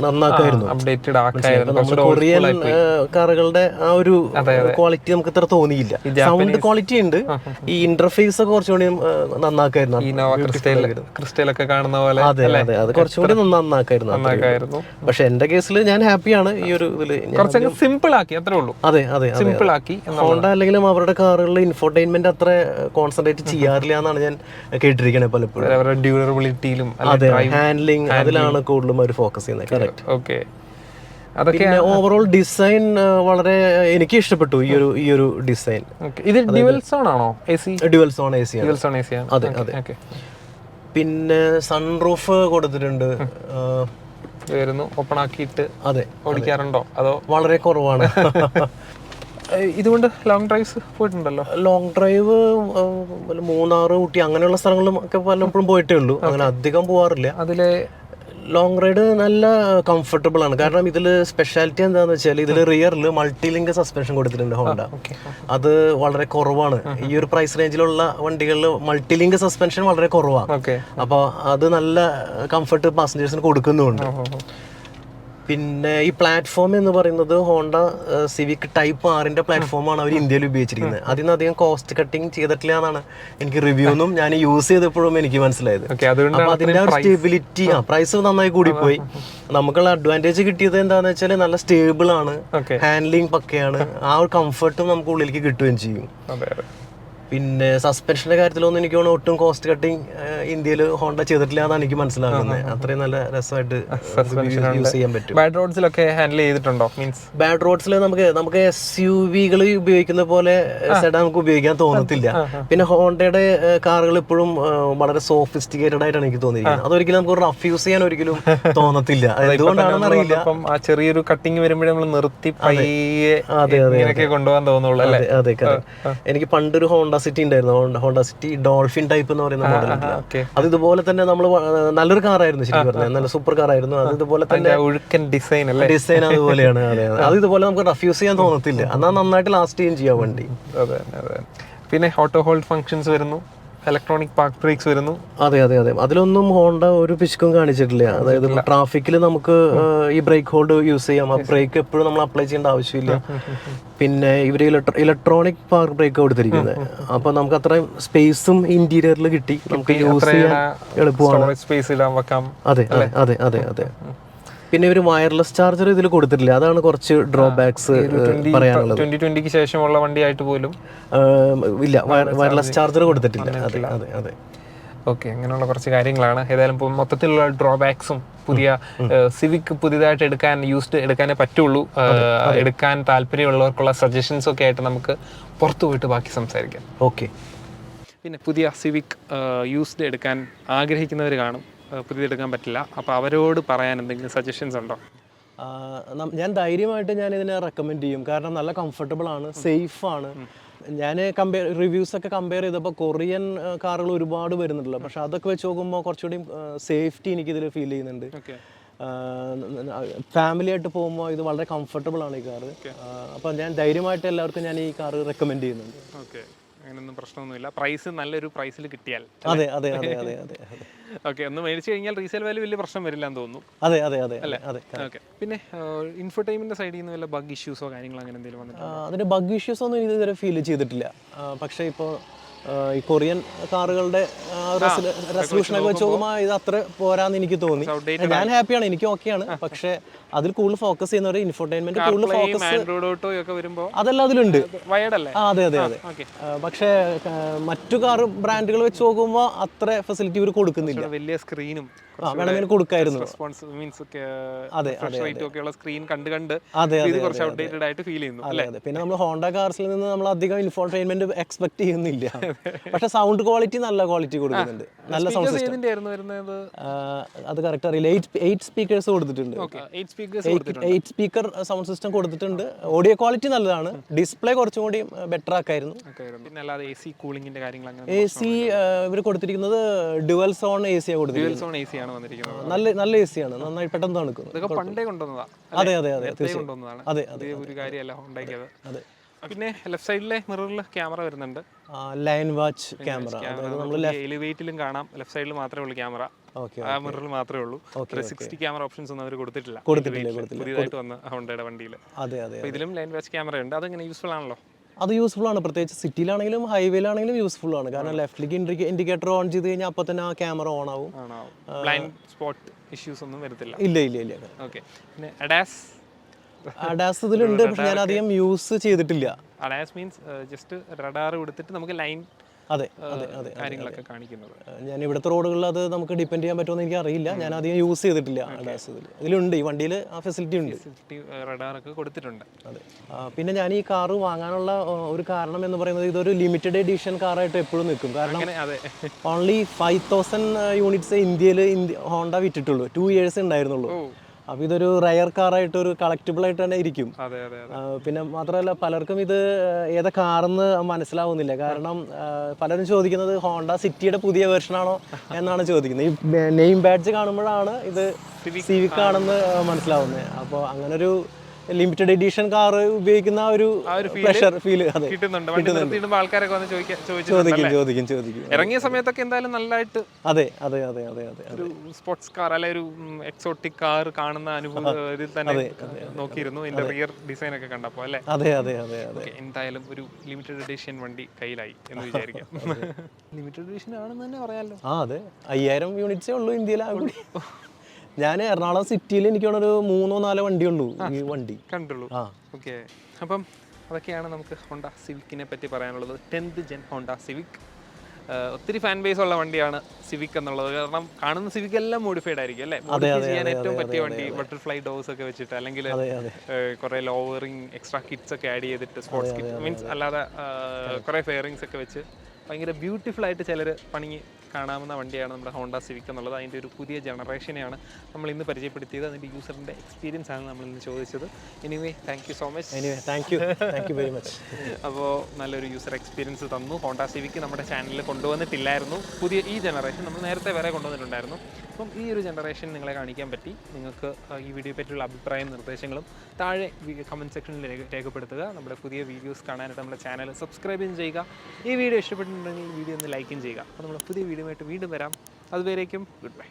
നന്നാക്കായിരുന്നു. അപ്ഡേറ്റഡ് ആക്കായിരുന്നു. നമ്മുടെ കൊറിയൻ കാറുകളുടെ ആ ഒരു ക്വാളിറ്റി നമുക്ക് ഇത്ര തോന്നിയില്ല. സൗണ്ട് ക്വാളിറ്റി ഉണ്ട്, ഈ ഇന്റർഫേസ് ഒക്കെ കുറച്ചുകൂടി നന്നാക്കായിരുന്നു. ക്രിസ്റ്റലൊക്കെ കാണുന്ന പോലെ അതെ അതെ, അത് കുറച്ചും കൂടി നന്നാക്കായിരുന്നു. പക്ഷെ എന്റെ കേസിൽ ഞാൻ ഹാപ്പിയാണ് ഈ ഒരു ഇതില്. കുറച്ചൊക്കെ സിമ്പിൾ ആക്കി, അത്രേ ഉള്ളൂ. അതെ അതെ, സിമ്പിൾ ആക്കി. ഹോണ്ട അല്ലെങ്കിലും അവരുടെ കാറുകളിൽ ഇൻഫോർടൈൻമെന്റ് അത്ര കോൺസെൻട്രേറ്റ് ചെയ്യാറില്ല എന്നാണ് ഞാൻ കേട്ടിരിക്കണത് പലപ്പോഴും. അവരുടെ ഡ്യൂറബിലിറ്റിയിലും ഹാൻഡ്ലിംഗ് അതിലാണ് കൂടുതലും അവർ ഫോക്കസ് ചെയ്യുന്നത്. കറക്റ്റ്. ഓക്കെ. അതൊക്കെ ഓവറോൾ ഡിസൈൻ വളരെ എനിക്ക് ഇഷ്ടപ്പെട്ടു ഈ ഒരു ഡിസൈൻ. ഇത് ഡ്യുവൽ സോൺ ആണോ? എസി? ഡ്യുവൽ സോൺ എസി ആണ്. ഡ്യുവൽ സോൺ എസി ആണ്. അതെ അതെ. പിന്നെ സൺറൂഫ് കൊടുത്തിട്ടുണ്ട്. ഓപ്പൺ ആക്കിയിട്ട് അതെ ഓടിക്കാറുണ്ടോ അതോ? വളരെ കുറവാണ്. ഇതുകൊണ്ട് ലോങ് ഡ്രൈവ്സ് പോയിട്ടുണ്ടല്ലോ? ലോങ് ഡ്രൈവ് മൂന്നാർ, ഊട്ടി അങ്ങനെയുള്ള സ്ഥലങ്ങളിലും ഒക്കെ പലപ്പോഴും പോയിട്ടേ ഉള്ളൂ. അങ്ങനെ അധികം പോവാറില്ല. അതിലെ ലോങ് റൈഡ് നല്ല കംഫർട്ടബിൾ ആണ്. കാരണം ഇതിൽ സ്പെഷ്യാലിറ്റി എന്താണെന്ന് വെച്ചാൽ ഇതിൽ റിയറിൽ മൾട്ടിലിങ്ക് സസ്പെൻഷൻ കൊടുത്തിട്ടുണ്ട് ഹോണ്ട. അത് വളരെ കുറവാണ്. ഈ ഒരു പ്രൈസ് റേഞ്ചിലുള്ള വണ്ടികളിൽ മൾട്ടിലിങ്ക് സസ്പെൻഷൻ വളരെ കുറവാണ്. അപ്പോൾ അത് നല്ല കംഫർട്ട് പാസഞ്ചേഴ്സിന് കൊടുക്കുന്നുണ്ട്. പിന്നെ ഈ പ്ലാറ്റ്ഫോം എന്ന് പറയുന്നത് ഹോണ്ട സിവിക് ടൈപ്പ് 6 പ്ലാറ്റ്ഫോമാണ് അവർ ഇന്ത്യയിൽ ഉപയോഗിച്ചിരിക്കുന്നത്. അതിനധികം കോസ്റ്റ് കട്ടിങ് ചെയ്തിട്ടില്ല എന്നാണ് എനിക്ക് റിവ്യൂന്നും ഞാൻ യൂസ് ചെയ്തപ്പോഴും എനിക്ക് മനസ്സിലായത്. അപ്പൊ അതിന്റെ ഒരു സ്റ്റെബിലിറ്റി, പ്രൈസ് നന്നായി കൂടിപ്പോയി. നമുക്കുള്ള അഡ്വാൻറ്റേജ് കിട്ടിയത് എന്താണെന്ന് വെച്ചാൽ നല്ല സ്റ്റേബിൾ ആണ്, ഹാൻഡ്ലിങ് പക്കയാണ്, ആ ഒരു കംഫർട്ടും നമുക്ക് ഉള്ളിലേക്ക് കിട്ടുകയും ചെയ്യും. പിന്നെ സസ്പെൻഷന്റെ കാര്യത്തിലൊന്നും എനിക്ക് തോന്നുന്നു ഒട്ടും കോസ്റ്റ് കട്ടിങ് ഇന്ത്യയിൽ ഹോണ്ട ചെയ്തിട്ടില്ല എന്നാണ് എനിക്ക് മനസ്സിലാകുന്നത്. അത്രയും നല്ല രസമായിട്ട് യൂസ് ചെയ്യാൻ പറ്റും. ബാഡ് റോഡ്സിലൊക്കെ ഹാൻഡിൽ ചെയ്തിട്ടുണ്ടോ? മീൻസ് ബാഡ് റോഡ്സിൽ നമുക്ക് SUV-കൾ ഉപയോഗിക്കുന്ന പോലെ സെഡാൻ നമുക്ക് ഉപയോഗിക്കാൻ തോന്നത്തില്ല. പിന്നെ ഹോണ്ടയുടെ കാറുകൾ ഇപ്പോഴും വളരെ സോഫിസ്റ്റിക്കേറ്റഡ് ആയിട്ടാണ് എനിക്ക് തോന്നിയിരിക്കുന്നത്. അതൊരിക്കലും നമുക്ക് റഫ് യൂസ് ചെയ്യാൻ ഒരിക്കലും തോന്നത്തില്ല. എന്തുകൊണ്ടാണെന്ന് അറിയില്ല. ആ ചെറിയൊരു കട്ടിങ് വരുമ്പോഴേ നമ്മൾ നിർത്തി പയ്യെ കൊണ്ടുപോകാൻ തോന്നുള്ളൂ. അതെ, എനിക്ക് പണ്ടൊരു ഹോണ്ട സിറ്റി ഉണ്ടായിരുന്നു. ഹോണ്ട സിറ്റി ഡോൾഫിൻ ടൈപ്പ് എന്ന് പറയുന്ന മോഡൽ. അത് ഇതുപോലെ തന്നെ നമ്മൾ നല്ലൊരു കാറായിരുന്നു, ശരിക്കും പറഞ്ഞാൽ നല്ല സൂപ്പർ കാറായിരുന്നു. അത് ഇതുപോലെ തന്നെ ഡിസൈൻ അതുപോലെയാണ്. അതെ, അത് ഇതുപോലെ നമുക്ക് റഫ് യൂസ് ചെയ്യാൻ തോന്നത്തില്ല. എന്നാൽ നന്നായിട്ട് ലാസ്റ്റ് ചെയ്യാൻ വണ്ടി. പിന്നെ ഓട്ടോ ഹോൾഡ് ഫങ്ഷൻസ് വരുന്നു, ഇലക്ട്രോണിക് പാർക്ക് ബ്രേക്സ് വരുന്നു. അതെ അതെ അതെ, അതിലൊന്നും ഹോണ്ട ഒരു പിശുക്കും കാണിച്ചിട്ടില്ല. അതായത് ട്രാഫിക്കിൽ നമുക്ക് ഈ ബ്രേക്ക് ഹോൾഡ് യൂസ് ചെയ്യാം. ആ ബ്രേക്ക് എപ്പോഴും നമ്മൾ അപ്ലൈ ചെയ്യേണ്ട ആവശ്യമില്ല. പിന്നെ ഇവര് ഇലക്ട്രോണിക് പാർക്ക് ബ്രേക്ക് കൊടുത്തിരിക്കുന്നത്. അപ്പൊ നമുക്ക് അത്രയും സ്പേസും ഇന്റീരിയറിൽ കിട്ടി, നമുക്ക് യൂസ് ചെയ്യാൻ എളുപ്പമാണ്. അതെ അതെ അതെ അതെ. പിന്നെ ഇവര് വയർലെസ് ചാർജർ ഇതിൽ കൊടുത്തിട്ടില്ല. അതാണ് കുറച്ച് ഡ്രോബാക്സ് പറയാനുള്ളത്. 2020 ശേഷമുള്ള വണ്ടിയായിട്ട് പോലും ഇല്ല, വയർലെസ് ചാർജർ കൊടുത്തിട്ടില്ല. അതെ അതെ അതെ. ഓക്കെ, അങ്ങനെയുള്ള കുറച്ച് കാര്യങ്ങളാണ്. ഏതായാലും ഇപ്പോൾ മൊത്തത്തിലുള്ള ഡ്രോബാക്സും പുതിയ സിവിക് പുതിയതായിട്ട് എടുക്കാനേ പറ്റുള്ളൂ. എടുക്കാൻ താല്പര്യമുള്ളവർക്കുള്ള സജഷൻസ് ഒക്കെ ആയിട്ട് നമുക്ക് പുറത്തു പോയിട്ട് ബാക്കി സംസാരിക്കാം. ഓക്കെ. പിന്നെ പുതിയ സിവിക് യൂസ്ഡ് എടുക്കാൻ ആഗ്രഹിക്കുന്നവർ കാണും, പുതിയതെടുക്കാൻ പറ്റില്ല. അപ്പോൾ അവരോട് പറയാൻ എന്തെങ്കിലും സജഷൻസ് ഉണ്ടോ? ഞാൻ ധൈര്യമായിട്ട് ഇതിനെ റെക്കമെൻഡ് ചെയ്യും. കാരണം നല്ല കംഫർട്ടബിൾ ആണ്, സേഫ് ആണ്. ഞാൻ റിവ്യൂസ് ഒക്കെ കമ്പയർ ചെയ്തപ്പോൾ കൊറിയൻ കാറുകൾ ഒരുപാട് വരുന്നുണ്ടല്ലോ. പക്ഷെ അതൊക്കെ വെച്ച് നോക്കുമ്പോൾ കുറച്ചുകൂടി സേഫ്റ്റി എനിക്കിതിൽ ഫീൽ ചെയ്യുന്നുണ്ട്. ഫാമിലി ആയിട്ട് പോകുമ്പോൾ ഇത് വളരെ കംഫർട്ടബിൾ ആണ് ഈ കാറ്. അപ്പോൾ ഞാൻ ധൈര്യമായിട്ട് എല്ലാവർക്കും ഞാൻ ഈ കാറ് റെക്കമെൻഡ് ചെയ്യുന്നുണ്ട്. ഓക്കെ, അങ്ങനെയൊന്നും പ്രശ്നമൊന്നുമില്ല. പ്രൈസ് നല്ലൊരു പ്രൈസിൽ കിട്ടിയാൽ. അതെ അതെ അതെ അതെ അതെ. ഓക്കെ, ഒന്ന് മേടിച്ചു കഴിഞ്ഞാൽ റീസെയിൽ വാല്യൂ വലിയ പ്രശ്നം വരില്ല എന്ന് തോന്നുന്നു. അതെ അതെ അതെ അല്ലേ? ഓക്കെ. പിന്നെ ഇൻഫോർടൈൻമെന്റ് സൈഡിൽ നിന്ന് വല്ല ബഗ് ഇഷ്യൂസോ കാര്യങ്ങളോ അങ്ങനെ എന്തെങ്കിലും വന്നിട്ടുണ്ടോ? അതിന്റെ ബഗ് ഇഷ്യൂസ് ഒന്നും ഇതുവരെ ഫീൽ ചെയ്തിട്ടില്ല. പക്ഷേ ഇപ്പോൾ ഈ കൊറിയൻ കാറുകളുടെ റെസൊല്യൂഷനൊക്കെ വെച്ച് നോക്കുമ്പോൾ ഇത് അത്ര പോരാന്ന് എനിക്ക് തോന്നി. ഞാൻ ഹാപ്പിയാണ്, എനിക്ക് ഓക്കെയാണ്. പക്ഷേ അതിൽ കൂടുതൽ ഫോക്കസ് ചെയ്യുന്നവർ ഇൻഫോർടൈൻമെന്റ് കൂടുതൽ ഫോക്കസ് അതെല്ലാം അതിലുണ്ട്. അതെ അതെ അതെ. പക്ഷേ മറ്റു കാർ ബ്രാൻഡുകൾ വെച്ച് നോക്കുമ്പോൾ അത്ര ഫെസിലിറ്റി ഇവർ കൊടുക്കുന്നില്ല. വലിയ സ്ക്രീനും വേണമെങ്കിൽ കൊടുക്കായിരുന്നു. പിന്നെ നമ്മൾ ഹോണ്ട കാർസിൽ നിന്ന് നമ്മൾ അധികം ഇൻഫോർടൈൻമെന്റ് എക്സ്പെക്ട് ചെയ്യുന്നില്ല. പക്ഷെ സൗണ്ട് ക്വാളിറ്റി നല്ല ക്വാളിറ്റി കൊടുക്കുന്നുണ്ട്. നല്ല സൗണ്ട് സിസ്റ്റം. അത് കറക്റ്റ് അറിയില്ല. 8 സ്പീക്കേഴ്സ് കൊടുത്തിട്ടുണ്ട്. 8 സ്പീക്കർ സൗണ്ട് സിസ്റ്റം കൊടുത്തിട്ടുണ്ട്. ഓഡിയോ ക്വാളിറ്റി നല്ലതാണ്. ഡിസ്പ്ലേ കുറച്ചും കൂടി ബെറ്റർ ആക്കായിരുന്നു. AC ഇവർ കൊടുത്തിരിക്കുന്നത് ഡുവൽ സോൺ AC കൊടുത്തിരിക്കുന്നത്. നല്ല AC ആണ്, നന്നായി പെട്ടെന്ന് തണുക്കുന്നു. പണ്ടേ കൊണ്ടുവന്നതാ. അതെ അതെ അതെ അതെ അതെ. പിന്നെ ലെഫ്റ്റ് സൈഡിലെ മിററിൽ ക്യാമറ വരുന്നുണ്ട്. ലൈൻ വാച്ച് ക്യാമറ, അതായത് നമ്മൾ എലിവേറ്റിലും കാണാം. ലെഫ്റ്റ് സൈഡിൽ മാത്രമേ ഉള്ളൂ ക്യാമറ, ഓക്കെ ആ മിററിൽ മാത്രമേ ഉള്ളൂ. 360 ക്യാമറ ഓപ്ഷൻസ് ഒന്നും അവർ കൊടുത്തിട്ടില്ല പുതിയതായിട്ട് വന്ന ഹോണ്ടയുടെ വണ്ടിയിൽ. അതെ അതെ, ഇതിലും ലൈൻ വാച്ച് ക്യാമറ ഉണ്ട്. അതെങ്ങനെ യൂസ്ഫുൾ ആണല്ലോ? അത് യൂസ്ഫുൾ ആണ്, പ്രത്യേകിച്ച് സിറ്റിയിലാണെങ്കിലും ഹൈവേയിലാണെങ്കിലും യൂസ്ഫുൾ ആണ്. കാരണം ലെഫ്റ്റിലേക്ക് ഇൻഡിക്കേറ്റർ ഓൺ ചെയ്ത് കഴിഞ്ഞാൽ അപ്പോൾ തന്നെ ആ ക്യാമറ ഓൺ ആവും. ബ്ലൈൻഡ് സ്പോട്ട് ഇഷ്യൂസ് ഒന്നും വരത്തില്ല. ഇല്ല ഇല്ല ഇല്ല. ഓക്കെ. പിന്നെ അഡാസ് ഇതിലുണ്ട്, പക്ഷെ ഞാൻ അധികം യൂസ് ചെയ്തിട്ടില്ല. അഡാസ് മീൻസ് ജസ്റ്റ് റഡാർ കൊടുത്തിട്ട് നമുക്ക് ലൈൻ അതെ അതെ അതെ കാര്യങ്ങളൊക്കെ കാണിക്കുന്നത്. ഞാൻ ഇവിടുത്തെ റോഡുകളിൽ അത് നമുക്ക് ഡിപ്പെൻഡ് ചെയ്യാൻ പറ്റുമെന്ന് എനിക്ക് അറിയില്ല. ഞാൻ അധികം യൂസ് ചെയ്തിട്ടില്ല അഡാസ്. ഇതിലുണ്ട്, ഈ വണ്ടിയിൽ ആ ഫെസിലിറ്റി ഉണ്ട്, റഡാറൊക്കെ കൊടുത്തിട്ടുണ്ട്. അതെ. പിന്നെ ഞാൻ ഈ കാറ് വാങ്ങാനുള്ള ഒരു കാരണം എന്ന് പറയുന്നത് ഇതൊരു ലിമിറ്റഡ് എഡിഷൻ കാറായിട്ട് എപ്പോഴും നിൽക്കും. കാരണം ഓൺലി 5000 യൂണിറ്റ്സ് ഇന്ത്യയിൽ ഹോണ്ട വിറ്റിട്ടുള്ളൂ. 2 years ഉണ്ടായിരുന്നുള്ളൂ. അപ്പോൾ ഇതൊരു റയർ കാറായിട്ട് ഒരു കളക്റ്റിബിൾ ആയിട്ട് തന്നെ ഇരിക്കും. പിന്നെ മാത്രമല്ല പലർക്കും ഇത് ഏതാ കാറെന്ന് മനസ്സിലാവുന്നില്ല. കാരണം പലരും ചോദിക്കുന്നത് ഹോണ്ട സിറ്റിയുടെ പുതിയ വെർഷനാണോ എന്നാണ് ചോദിക്കുന്നത്. ഈ നെയിം ബാഡ്ജ് കാണുമ്പോഴാണ് ഇത് സിവിക് ആണെന്ന് മനസ്സിലാവുന്നത്. അപ്പോൾ അങ്ങനൊരു ലിമിറ്റഡ് എഡിഷൻ കാർ ഉപയോഗിക്കുന്ന ഒരു പ്രഷർ ഫീൽ കിട്ടുന്നുണ്ട്. ചോദിക്കും. ഇറങ്ങിയ സമയത്തൊക്കെ എന്തായാലും നല്ലതായിട്ട് അതെ അതെ അതെ അതെ അതെ ഒരു സ്പോർട്സ് കാർ അല്ലെ ഒരു എക്സോട്ടിക് കാർ കാണുന്ന അനുഭവത്തിൽ തന്നെ നോക്കിയിരുന്നു. ഇതിന്റെ റിയർ ഡിസൈൻ ഒക്കെ കണ്ടപ്പോൾ അല്ലേ? അതെ അതെ അതെ അതെ. എന്തായാലും ഒരു ലിമിറ്റഡ് എഡിഷൻ വണ്ടി കയ്യിലായി എന്ന് വിചാരിക്കാം. ലിമിറ്റഡ് എഡിഷൻ ആണെന്ന് തന്നെ പറയാമല്ലോ. അതെ, 5000 യൂണിറ്റ്സേ ഉള്ളൂ ഇന്ത്യയിലാകും. ഞാൻ എറണാകുളം സിറ്റിയിൽ എനിക്ക് ഒരു 3-4 വണ്ടിയുള്ളൂ ഈ വണ്ടി കണ്ടുള്ളൂ. ഓക്കെ. അപ്പം അതൊക്കെയാണ് നമുക്ക് ഹോണ്ട സിവിക്കിനെ പറ്റി പറയാനുള്ളത്. 10th Gen Honda civic. ഒത്തിരി ഫാൻ ബേസ് ഉള്ള വണ്ടിയാണ് സിവിക് എന്നുള്ളത്. കാരണം കാണുന്ന സിവിക് എല്ലാം മോഡിഫൈഡ് ആയിരിക്കും അല്ലേ? മോഡിഫൈ ചെയ്യാൻ ഏറ്റവും പറ്റിയ വണ്ടി. ബട്ടർഫ്ലൈ ഡോസ് ഒക്കെ വെച്ചിട്ട്, അല്ലെങ്കിൽ കുറെ ലോവറിങ് എക്സ്ട്രാ കിറ്റ്സ് ഒക്കെ ആഡ് ചെയ്തിട്ട്, സ്പോർട്സ് കിറ്റ് മീൻസ് അല്ലാതെ കുറെ ഫെയറിങ്സ് ഒക്കെ വെച്ച് ഭയങ്കര ബ്യൂട്ടിഫുൾ ആയിട്ട് ചിലർ പണി കാണാവുന്ന വണ്ടിയാണ് നമ്മുടെ ഹോണ്ട സിവിക് എന്നുള്ളത്. അതിൻ്റെ ഒരു പുതിയ ജനറേഷനെയാണ് നമ്മൾ ഇന്ന് പരിചയപ്പെടുത്തിയത്. അതിൻ്റെ യൂസറിൻ്റെ എക്സ്പീരിയൻസ് ആണ് നമ്മൾ ഇന്ന് ചോദിച്ചത്. Anyway thank you so much. Thank you very much. അപ്പോൾ നല്ലൊരു യൂസർ എക്സ്പീരിയൻസ് തന്നു. ഹോണ്ട സിവിക് നമ്മുടെ ചാനലിൽ കൊണ്ടുവന്നിട്ടില്ലായിരുന്നു. പുതിയ ഈ ജനറേഷൻ നമ്മൾ നേരത്തെ വരെ കൊണ്ടുവന്നിട്ടുണ്ടായിരുന്നു. അപ്പം ഈ ഒരു ജനറേഷൻ നിങ്ങളെ കാണിക്കാൻ പറ്റി. നിങ്ങൾക്ക് ഈ വീഡിയോ പറ്റിയുള്ള അഭിപ്രായം നിർദ്ദേശങ്ങളും താഴെ കമൻറ്റ് സെക്ഷനിൽ രേഖപ്പെടുത്തുക. നമ്മുടെ പുതിയ വീഡിയോസ് കാണാനായിട്ട് നമ്മുടെ ചാനൽ സബ്സ്ക്രൈബും ചെയ്യുക. ഈ വീഡിയോ ഇഷ്ടപ്പെട്ടിട്ടുണ്ടെങ്കിൽ ഈ വീഡിയോ ഒന്ന് ലൈക്കും ചെയ്യുക. അപ്പോൾ നമ്മൾ പുതിയ വീഡിയോ ആയിട്ട് വീണ്ടും വരാം. അതുവരേക്കും ഗുഡ് ബൈ.